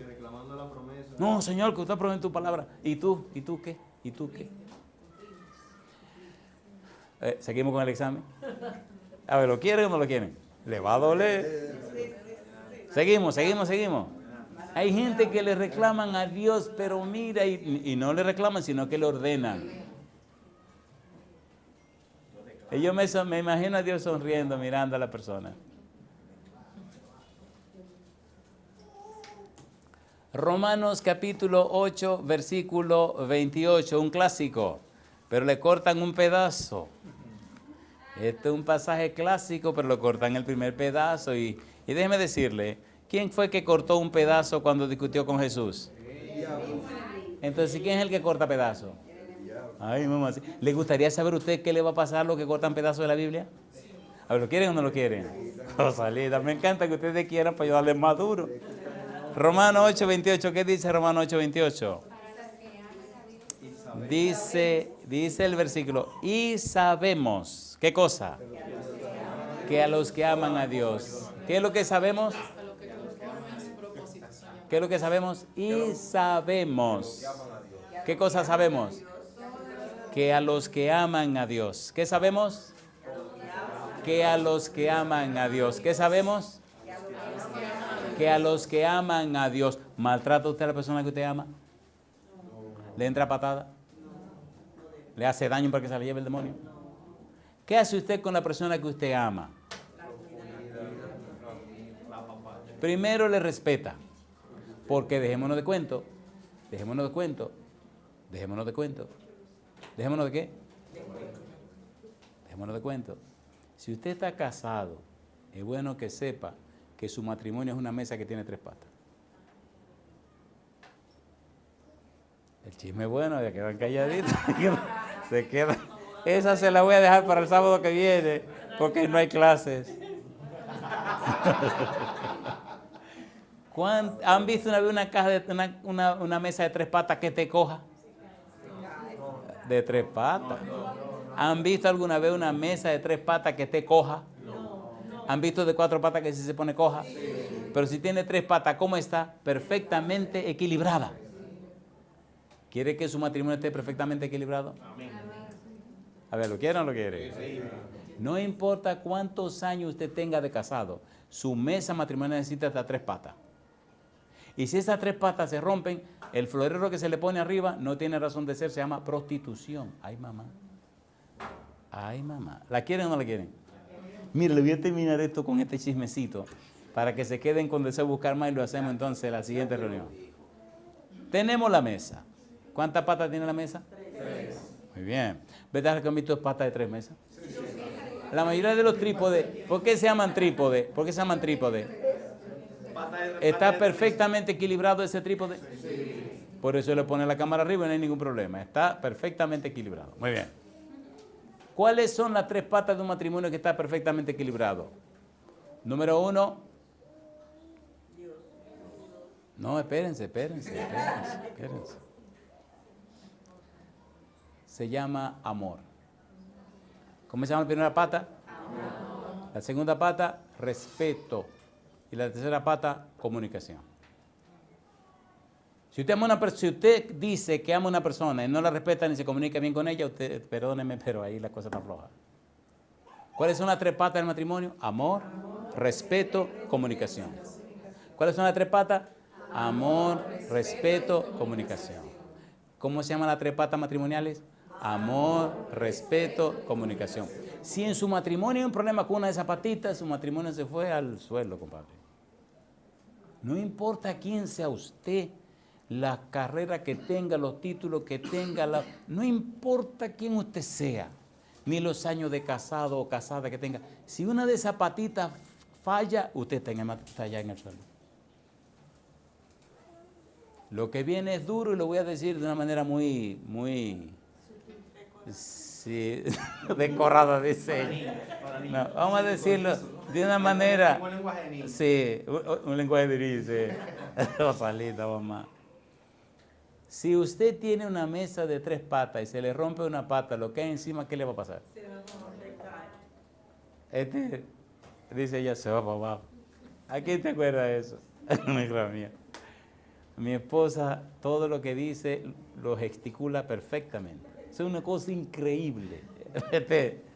Reclamando la promesa. No, Señor, que usted promete tu palabra. ¿Y tú? ¿Y tú qué? ¿Y tú qué? ¿Seguimos con el examen? A ver, ¿lo quieren o no lo quieren? ¿Le va a doler? Seguimos. Hay gente que le reclaman a Dios, pero mira, y no le reclaman, sino que le ordenan. Y yo me imagino a Dios sonriendo, mirando a la persona. Romanos capítulo 8, versículo 28, un clásico, pero le cortan un pedazo. Este es un pasaje clásico, pero lo cortan el primer pedazo. Y déjeme decirle, ¿quién fue que cortó un pedazo cuando discutió con Jesús? Entonces, ¿quién es el que corta pedazos? Ay, mamá. ¿Le gustaría saber usted qué le va a pasar a los que cortan pedazos de la Biblia? A ver, ¿lo quieren o no lo quieren? Rosalita, me encanta que ustedes quieran para yo darles más duro. Romanos 8, 28, ¿qué dice Romanos 8, 28? Dice el versículo, y sabemos, ¿qué cosa? Que a los que aman a Dios. ¿Qué es lo que sabemos? ¿Qué es lo que sabemos? Y sabemos. ¿Qué cosa sabemos? Que a los que aman a Dios. ¿Qué sabemos? Que a los que aman a Dios. ¿Qué sabemos? Que a los que aman a Dios. ¿Maltrata usted a la persona que usted ama? ¿Le entra patada? ¿Le hace daño para que se la lleve el demonio? ¿Qué hace usted con la persona que usted ama? Primero le respeta. Porque dejémonos de cuento. ¿Dejémonos de qué? Dejémonos de cuento. Si usted está casado, es bueno que sepa que su matrimonio es una mesa que tiene 3 patas. El chisme es bueno, ya quedan calladitos. Se queda. Esa se la voy a dejar para el sábado que viene, porque no hay clases. ¿Han visto una vez una mesa de 3 patas que te coja? De 3 patas. ¿Han visto alguna vez una mesa de 3 patas que te coja? ¿Han visto de 4 patas que se pone coja? Pero si tiene 3 patas, ¿cómo está? Perfectamente equilibrada. ¿Quiere que su matrimonio esté perfectamente equilibrado? A ver, ¿lo quiere o no lo quiere? No importa cuántos años usted tenga de casado, su mesa matrimonial necesita hasta 3 patas. Y si esas 3 patas se rompen, el florero que se le pone arriba no tiene razón de ser, se llama prostitución. Ay, mamá. Ay, mamá. ¿La quieren o no la quieren? Mire, le voy a terminar esto con este chismecito para que se queden con deseo de buscar más y lo hacemos entonces en la siguiente reunión. Tenemos la mesa. ¿Cuántas patas tiene la mesa? 3. Muy bien. ¿Verdad que han visto patas de 3 mesas? Sí. La mayoría de los trípodes, ¿por qué se llaman trípode? ¿Por qué se llaman trípode? ¿Está perfectamente equilibrado ese trípode? Por eso le pone la cámara arriba y no hay ningún problema. Está perfectamente equilibrado. Muy bien. ¿Cuáles son las 3 patas de un matrimonio que está perfectamente equilibrado? Número 1. No, espérense. Se llama amor. ¿Cómo se llama la primera pata? Amor. La segunda pata, respeto. Y la tercera pata, comunicación. Si usted dice que ama a una persona y no la respeta ni se comunica bien con ella, usted, perdóneme, pero ahí la cosa está floja. ¿Cuáles son las 3 patas del matrimonio? Amor, respeto, comunicación. ¿Cuáles son las 3 patas? Amor, respeto, comunicación. ¿Cómo se llaman las 3 patas matrimoniales? Amor, respeto, comunicación. Si en su matrimonio hay un problema con una de esas patitas, su matrimonio se fue al suelo, compadre. No importa quién sea usted, la carrera que tenga, los títulos que tenga, no importa quién usted sea, ni los años de casado o casada que tenga. Si una de esas patitas falla, usted está allá en el suelo. Lo que viene es duro y lo voy a decir de una manera muy sí, decorada, dice. No, vamos a decirlo de una manera. Sí, un lenguaje de dice. Rosalita, mamá. Si usted tiene una mesa de 3 patas y se le rompe una pata, lo que hay encima, ¿qué le va a pasar? Se va a caer. Dice ella, se va para abajo. ¿A quién te acuerdas de eso? Hija mía. Mi esposa, todo lo que dice, lo gesticula perfectamente. Es una cosa increíble.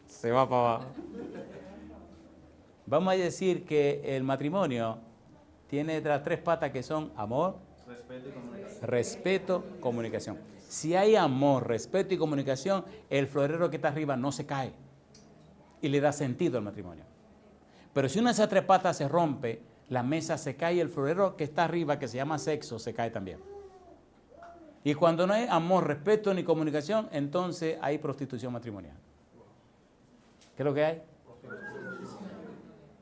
Se va para abajo. Vamos a decir que el matrimonio tiene las 3 patas que son amor, respeto, comunicación. Si hay amor, respeto y comunicación, el florero que está arriba no se cae y le da sentido al matrimonio. Pero si una de esas 3 patas se rompe, la mesa se cae y el florero que está arriba, que se llama sexo, se cae también. Y cuando no hay amor, respeto ni comunicación, entonces hay prostitución matrimonial. ¿Qué es lo que hay?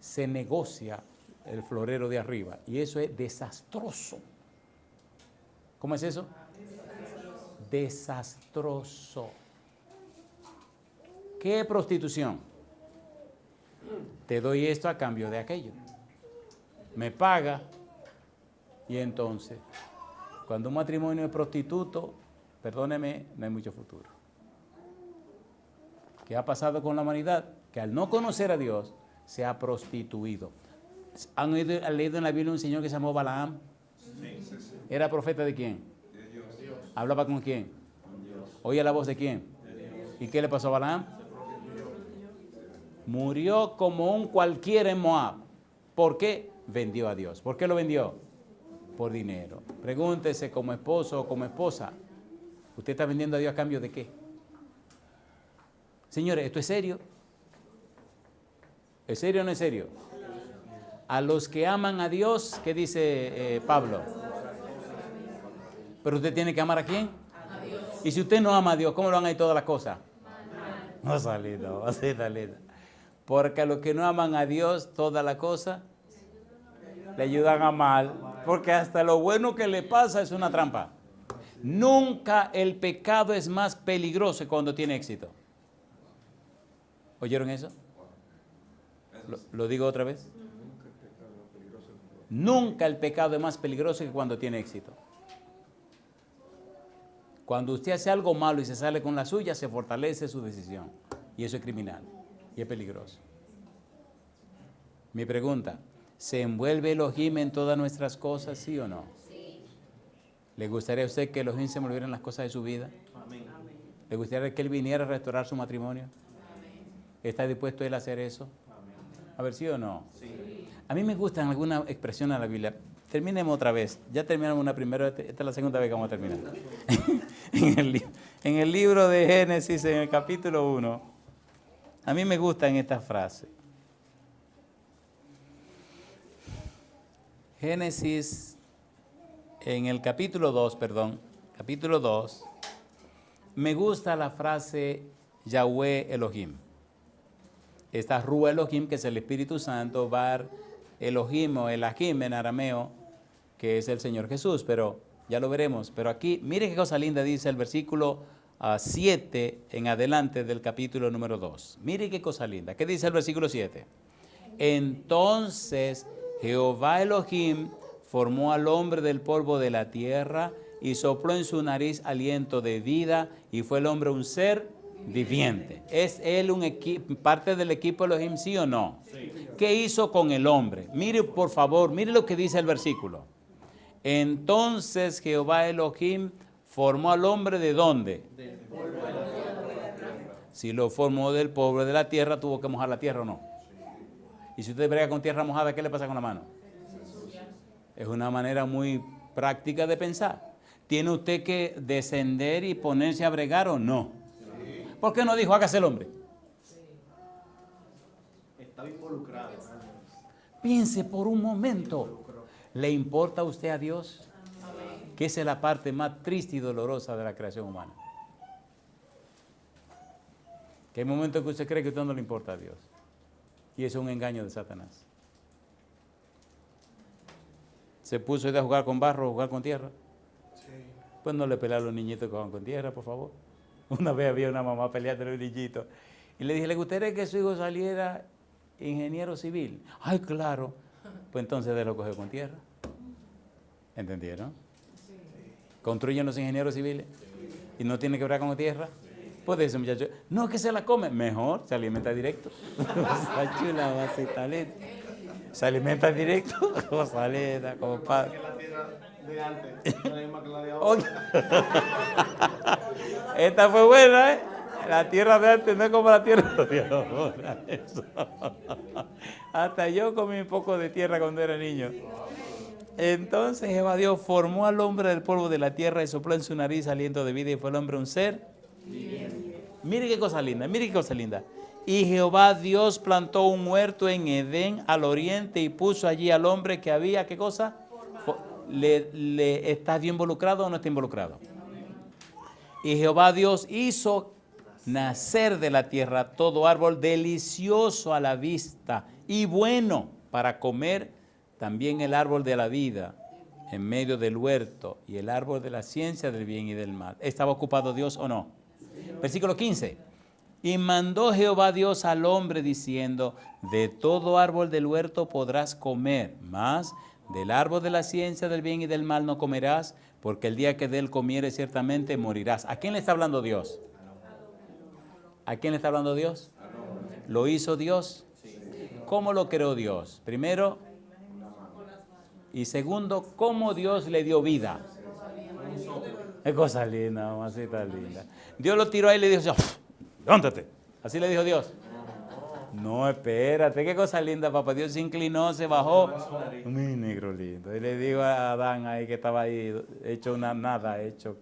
Se negocia el florero de arriba y eso es desastroso. ¿Cómo es eso? Desastroso. ¿Qué es prostitución? Te doy esto a cambio de aquello. Me paga y entonces, cuando un matrimonio es prostituto, perdóneme, no hay mucho futuro. ¿Qué ha pasado con la humanidad? Que al no conocer a Dios, se ha prostituido. ¿Han leído en la Biblia un señor que se llamó Balaam? Sí. ¿Era profeta de quién? De Dios. ¿Hablaba con quién? Con Dios. ¿Oía la voz de quién? De Dios. ¿Y qué le pasó a Balaam? Murió como un cualquiera en Moab. ¿Por qué? Vendió a Dios. ¿Por qué lo vendió? Por dinero. Pregúntese como esposo o como esposa, ¿usted está vendiendo a Dios a cambio de qué? Señores, ¿esto es serio? ¿Es serio o no es serio? A los que aman a Dios, ¿qué dice Pablo? Pero usted tiene que amar ¿a quién? A Dios. Y si usted no ama a Dios, ¿cómo lo van a ir todas las cosas? No, salida. Porque a los que no aman a Dios, todas las cosas le ayudan a mal. Porque hasta lo bueno que le pasa es una trampa. Nunca el pecado es más peligroso que cuando tiene éxito. ¿Oyeron eso? ¿Lo digo otra vez? Nunca el pecado es más peligroso que cuando tiene éxito. Cuando usted hace algo malo y se sale con la suya, se fortalece su decisión. Y eso es criminal. Y es peligroso. Mi pregunta, ¿se envuelve Elohim en todas nuestras cosas, sí o no? Sí. ¿Le gustaría a usted que Elohim se envolviera en las cosas de su vida? Amén. ¿Le gustaría que Él viniera a restaurar su matrimonio? Amén. ¿Está dispuesto Él a hacer eso? Amén. A ver, ¿sí o no? Sí. A mí me gustan algunas expresiones de la Biblia. Terminemos otra vez. Ya terminamos una primera, esta es la segunda vez que vamos a terminar. en el libro de Génesis, en el capítulo 1, a mí me gustan estas frases. Génesis, en el capítulo 2, me gusta la frase Yahweh Elohim. Está Ru Elohim, que es el Espíritu Santo, Bar Elohim o Elahim en arameo, que es el Señor Jesús, pero ya lo veremos. Pero aquí, mire qué cosa linda dice el versículo 7 en adelante del capítulo número 2. Mire qué cosa linda. ¿Qué dice el versículo 7? Entonces Jehová Elohim formó al hombre del polvo de la tierra y sopló en su nariz aliento de vida y fue el hombre un ser viviente. ¿Es él parte del equipo Elohim, sí o no? Sí. ¿Qué hizo con el hombre? Mire, por favor, mire lo que dice el versículo. Entonces Jehová Elohim formó al hombre ¿de dónde? Del polvo de la tierra. Si lo formó del polvo de la tierra, ¿tuvo que mojar la tierra o no? Y si usted brega con tierra mojada, ¿qué le pasa con la mano? Es una manera muy práctica de pensar. ¿Tiene usted que descender y ponerse a bregar o no? ¿Por qué no dijo hágase el hombre? Estaba involucrado. Piense por un momento. ¿Le importa a usted a Dios? Que esa es la parte más triste y dolorosa de la creación humana. Que hay momentos que usted cree que a usted no le importa a Dios. Y eso es un engaño de Satanás. Se puso a jugar con barro, a jugar con tierra. Pues no le pelea a los niñitos que juegan con tierra, por favor. Una vez había una mamá peleando a los niñitos. Y le dije, ¿le gustaría que su hijo saliera ingeniero civil? Ay, claro. Pues entonces déjalo coger con tierra. ¿Entendieron? Sí. ¿Construyen los ingenieros civiles? ¿Y no tiene que hablar con tierra? Pues ese muchacho, no, que se la come. Mejor, se alimenta directo. Está chula, va a ser talento. Se alimenta directo. Cosa linda, compadre. De antes, no es más que la de ahora. Esta fue buena, ¿eh? La tierra de antes no es como la tierra de ahora. Eso. Hasta yo comí un poco de tierra cuando era niño. Entonces Jehová Dios formó al hombre del polvo de la tierra y sopló en su nariz aliento de vida y fue el hombre un ser viviente. Mire qué cosa linda, mire qué cosa linda. Y Jehová Dios plantó un huerto en Edén al oriente y puso allí al hombre que había, ¿qué cosa? ¿Está Dios involucrado o no está involucrado? Y Jehová Dios hizo nacer de la tierra todo árbol delicioso a la vista y bueno para comer, también el árbol de la vida en medio del huerto y el árbol de la ciencia del bien y del mal. ¿Estaba ocupado Dios o no? Versículo 15. Y mandó Jehová Dios al hombre diciendo, de todo árbol del huerto podrás comer, mas del árbol de la ciencia del bien y del mal no comerás, porque el día que de él comieres ciertamente morirás. ¿A quién le está hablando Dios? ¿A quién le está hablando Dios? ¿Lo hizo Dios? ¿Cómo lo creó Dios? Primero, y segundo, ¿cómo Dios le dio vida? Es cosa linda, mamacita linda. Dios lo tiró ahí y le dijo, levántate. Así le dijo Dios. No, espérate, qué cosa linda, papá. Dios se inclinó, se bajó. Mi negro lindo. Y le digo a Adán ahí que estaba ahí, hecho una nada, hecho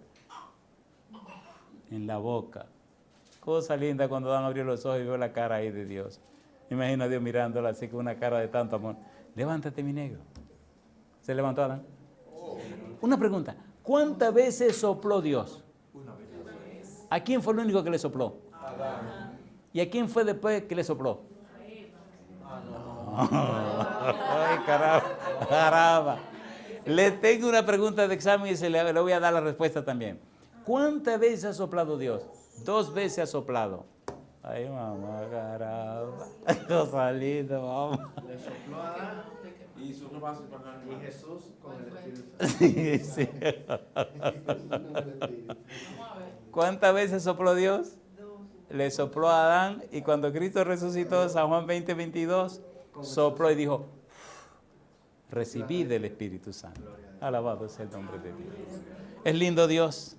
en la boca. Cosa linda cuando Adán abrió los ojos y vio la cara ahí de Dios. Imagino a Dios mirándola así con una cara de tanto amor. Levántate, mi negro. ¿Se levantó Adán? Una pregunta. ¿Cuántas veces sopló Dios? Una vez. ¿A quién fue el único que le sopló? Adán. ¿Y a quién fue después que le sopló? Ay, caramba. Le tengo una pregunta de examen y le voy a dar la respuesta también. ¿Cuántas veces ha soplado Dios? 2 veces ha soplado. Ay, mamá, caramba. Cosa linda, mamá. Le sopló a Adán y sus pasos y Jesús con el Espíritu Santo. Sí. ¿Cuántas veces sopló Dios? Le sopló a Adán y cuando Cristo resucitó, San Juan 20:22, sopló y dijo, recibí del Espíritu Santo. Alabado sea el nombre de Dios. Es lindo Dios.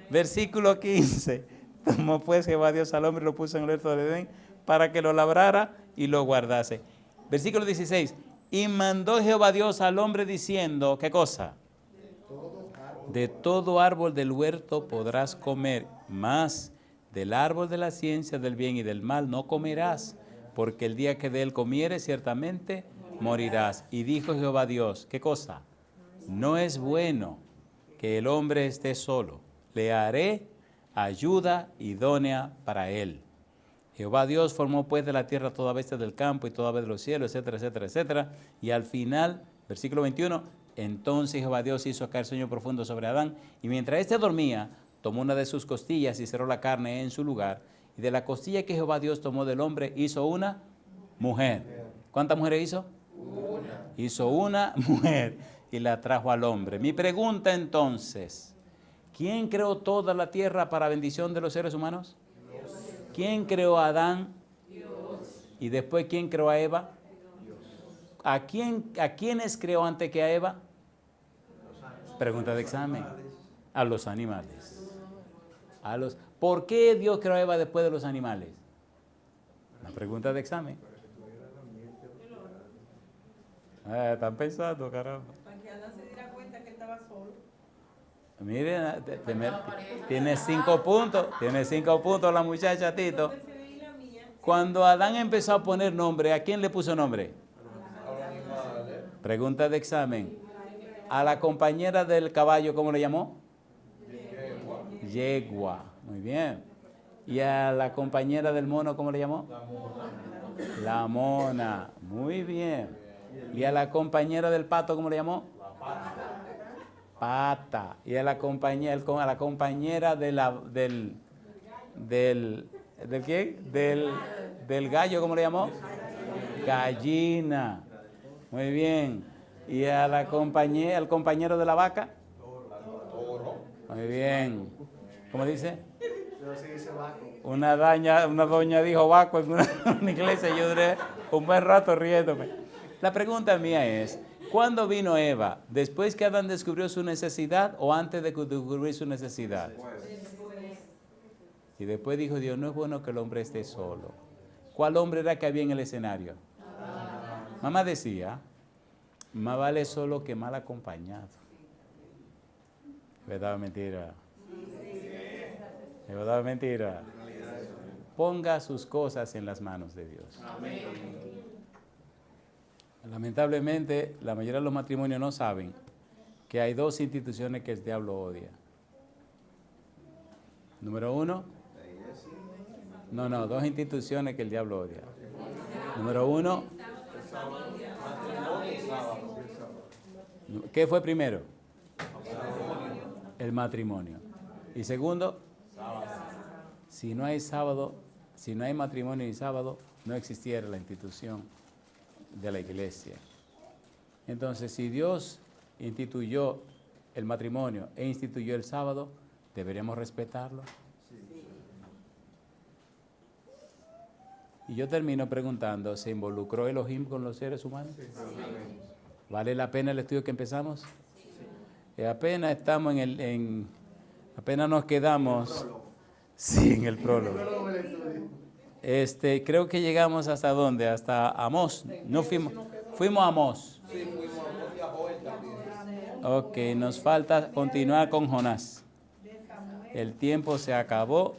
Versículo 15. Tomó pues Jehová Dios al hombre y lo puso en el huerto de Edén para que lo labrara y lo guardase. Versículo 16. Y mandó Jehová Dios al hombre diciendo, ¿qué cosa? De todo árbol del huerto podrás comer, mas del árbol de la ciencia del bien y del mal no comerás, porque el día que de él comieres ciertamente morirás. Y dijo Jehová Dios, ¿qué cosa? No es bueno que el hombre esté solo, le haré ayuda idónea para él. Jehová Dios formó pues de la tierra toda bestia del campo y toda ave de los cielos, etcétera, etcétera, etcétera. Y al final, versículo 21, entonces Jehová Dios hizo caer sueño profundo sobre Adán, y mientras éste dormía, tomó una de sus costillas y cerró la carne en su lugar. Y de la costilla que Jehová Dios tomó del hombre, hizo una mujer. ¿Cuántas mujeres hizo? Una. Hizo una mujer y la trajo al hombre. Mi pregunta entonces, ¿quién creó toda la tierra para bendición de los seres humanos? Dios. ¿Quién creó a Adán? Dios. ¿Y después quién creó a Eva? Dios. ¿A quiénes creó antes que a Eva? Pregunta de examen. A los animales. ¿Por qué Dios creó a Eva después de los animales? Una pregunta de examen. Están pensando, caramba. Para que Adán se diera cuenta que estaba solo. Miren, tiene 5 puntos. Tiene 5 puntos la muchacha, Tito. Cuando Adán empezó a poner nombre, ¿a quién le puso nombre? Pregunta de examen. A la compañera del caballo, ¿cómo le llamó? Yegua. Muy bien. ¿Y a la compañera del mono, cómo le llamó? La mona. Muy bien. ¿Y a la compañera del pato, cómo le llamó? Pata. ¿Y a la compañera del qué? Del gallo, ¿cómo le llamó? Gallina. Muy bien. ¿Y a la compañera, al compañero de la vaca? Muy bien. ¿Cómo dice? Una doña dijo vaco en una iglesia. Yo duré un buen rato riéndome. La pregunta mía es, ¿cuándo vino Eva? ¿Después que Adán descubrió su necesidad o antes de descubrir su necesidad? Y después dijo Dios, no es bueno que el hombre esté solo. ¿Cuál hombre era que había en el escenario? Mamá decía, más vale solo que mal acompañado. ¿Verdad o mentira? ¿Verdad o mentira? Ponga sus cosas en las manos de Dios. Lamentablemente, la mayoría de los matrimonios no saben que hay 2 instituciones que el diablo odia. Número 1, 2 instituciones que el diablo odia. Número 1, ¿qué fue primero? El matrimonio. Y segundo, si no hay sábado, si no hay matrimonio y sábado, no existiera la institución de la iglesia. Entonces, si Dios instituyó el matrimonio e instituyó el sábado, ¿deberíamos respetarlo? Y yo termino preguntando, ¿se involucró Elohim con los seres humanos? ¿Vale la pena el estudio que empezamos? Apenas estamos apenas nos quedamos en el prólogo. Creo que llegamos hasta ¿dónde? Hasta Amós. No fuimos a Amós. Sí, fuimos a Amós y a Joel también. Ok, nos falta continuar con Jonás. El tiempo se acabó.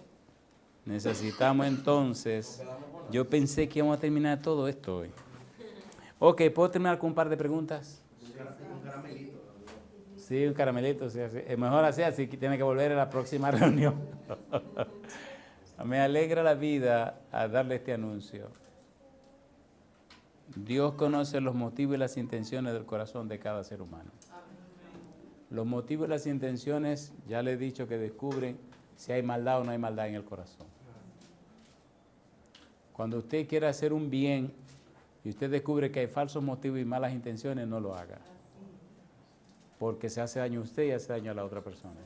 Necesitamos entonces. Yo pensé que íbamos a terminar todo esto hoy. Ok, ¿puedo terminar con un par de preguntas? Un caramelito. Sí, un caramelito. Sí, así. Es mejor así que tiene que volver a la próxima reunión. Me alegra la vida a darle este anuncio. Dios conoce los motivos y las intenciones del corazón de cada ser humano. Los motivos y las intenciones, ya le he dicho que descubren si hay maldad o no hay maldad en el corazón. Cuando usted quiere hacer un bien y usted descubre que hay falsos motivos y malas intenciones, no lo haga. Porque se hace daño a usted y hace daño a la otra persona.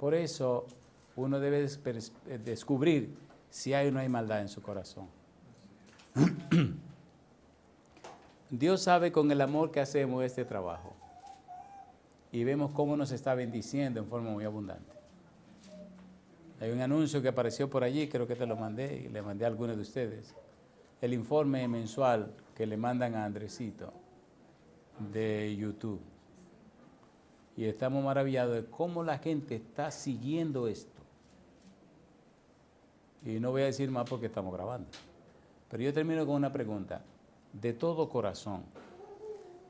Por eso, uno debe descubrir si hay o no hay maldad en su corazón. Dios sabe con el amor que hacemos este trabajo y vemos cómo nos está bendiciendo en forma muy abundante. Hay un anuncio que apareció por allí, creo que te lo mandé y le mandé a algunos de ustedes. El informe mensual que le mandan a Andresito de YouTube. Y estamos maravillados de cómo la gente está siguiendo esto. Y no voy a decir más porque estamos grabando. Pero yo termino con una pregunta. De todo corazón,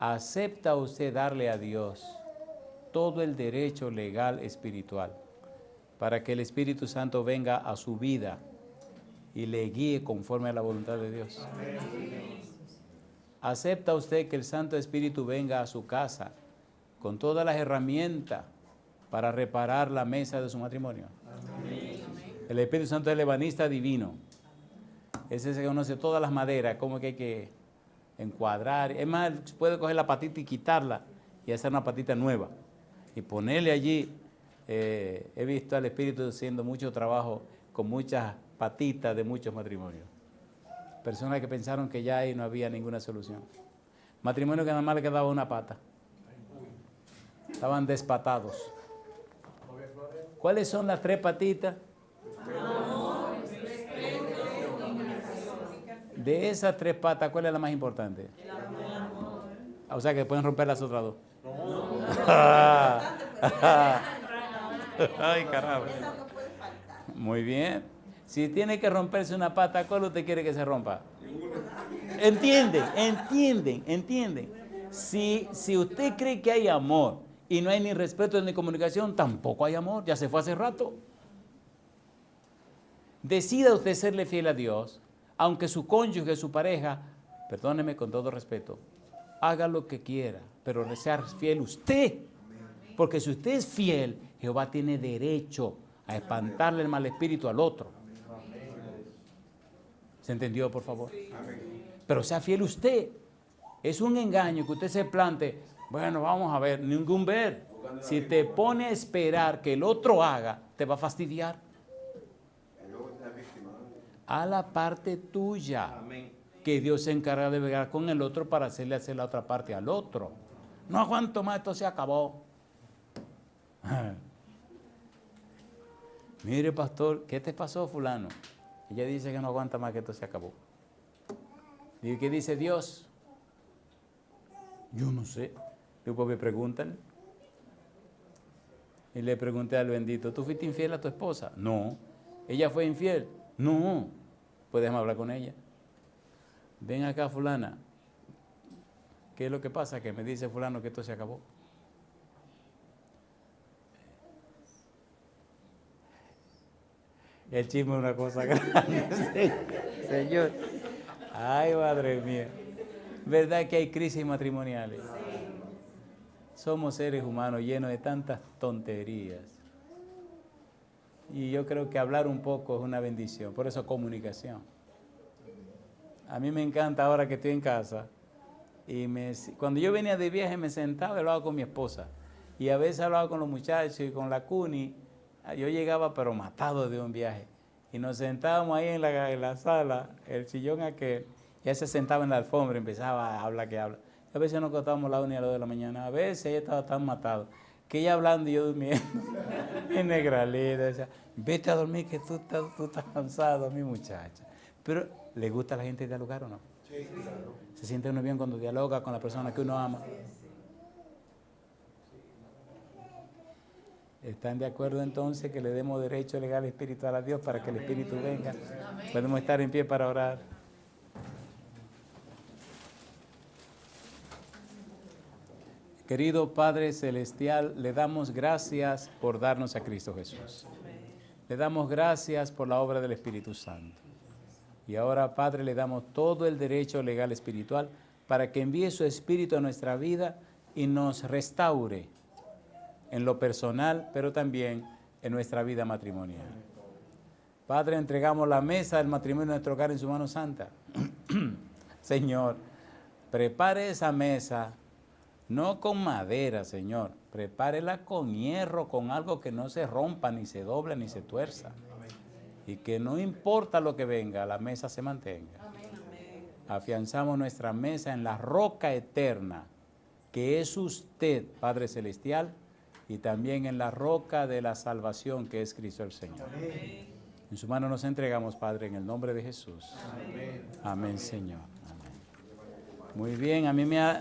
¿acepta usted darle a Dios todo el derecho legal espiritual para que el Espíritu Santo venga a su vida y le guíe conforme a la voluntad de Dios. ¿Acepta usted que el Santo Espíritu venga a su casa con todas las herramientas para reparar la mesa de su matrimonio? El Espíritu Santo es el ebanista divino. Es ese que conoce todas las maderas, cómo que hay que encuadrar. Es más, puede coger la patita y quitarla y hacer una patita nueva. Y ponerle allí. He visto al Espíritu haciendo mucho trabajo con muchas patitas de muchos matrimonios. Personas que pensaron que ya ahí no había ninguna solución. Matrimonios que nada más le quedaba una pata. Estaban despatados. ¿Cuáles son las 3 patitas? De esas 3 patas, ¿cuál es la más importante? O sea que pueden romper las otras 2. Ay, caramba. Muy bien. Si tiene que romperse una pata, ¿cuál usted quiere que se rompa? ¿Entienden? Si usted cree que hay amor y no hay ni respeto ni comunicación, tampoco hay amor. Ya se fue hace rato. Decida usted serle fiel a Dios, aunque su cónyuge, su pareja, perdóneme con todo respeto, haga lo que quiera, pero sea fiel usted. Porque si usted es fiel, Jehová tiene derecho a espantarle el mal espíritu al otro. ¿Se entendió, por favor? Pero sea fiel usted. Es un engaño que usted se plante. Bueno, vamos a ver, ningún ver. Si te pone a esperar que el otro haga, te va a fastidiar. A la parte tuya. Que Dios se encarga de bregar con el otro para hacerle hacer la otra parte al otro. No aguanto más, esto se acabó. Mire, pastor, ¿qué te pasó, fulano? Ella dice que no aguanta más, que esto se acabó. ¿Y qué dice Dios? Yo no sé. Después me preguntan. Y le pregunté al bendito, ¿tú fuiste infiel a tu esposa? No. ¿Ella fue infiel? No. Pues déjame hablar con ella. Ven acá, fulana. ¿Qué es lo que pasa? Que me dice fulano que esto se acabó. El chisme es una cosa grande, Señor. Ay, madre mía. ¿Verdad que hay crisis matrimoniales? Somos seres humanos llenos de tantas tonterías. Y yo creo que hablar un poco es una bendición. Por eso, comunicación. A mí me encanta ahora que estoy en casa. Y cuando yo venía de viaje me sentaba y hablaba con mi esposa. Y a veces hablaba con los muchachos y con la Cuni. Yo llegaba pero matado de un viaje. Y nos sentábamos ahí en la sala, el sillón aquel. Ella se sentaba en la alfombra y empezaba a hablar que habla. A veces nos acostábamos a la 1 y a las 2 de la mañana. A veces ella estaba tan matado que ella hablando y yo durmiendo. En negralita. Decía, vete a dormir que tú estás cansado, mi muchacha. Pero, ¿le gusta a la gente dialogar o no? Sí, claro. ¿Se siente uno bien cuando dialoga con la persona que uno ama? ¿Están de acuerdo entonces que le demos derecho legal y espiritual a Dios para que el Espíritu venga? Podemos estar en pie para orar. Querido Padre Celestial, le damos gracias por darnos a Cristo Jesús. Le damos gracias por la obra del Espíritu Santo. Y ahora, Padre, le damos todo el derecho legal espiritual para que envíe su Espíritu a nuestra vida y nos restaure en lo personal, pero también en nuestra vida matrimonial. Padre, entregamos la mesa del matrimonio de nuestro hogar en su mano santa. Señor, prepare esa mesa, no con madera, Señor. Prepárela con hierro, con algo que no se rompa, ni se doble, ni se tuerza. Y que no importa lo que venga, la mesa se mantenga. Afianzamos nuestra mesa en la roca eterna, que es usted, Padre Celestial, y también en la roca de la salvación, que es Cristo el Señor. En su mano nos entregamos, Padre, en el nombre de Jesús. Amén, Señor. Amén. Muy bien, a mí me ha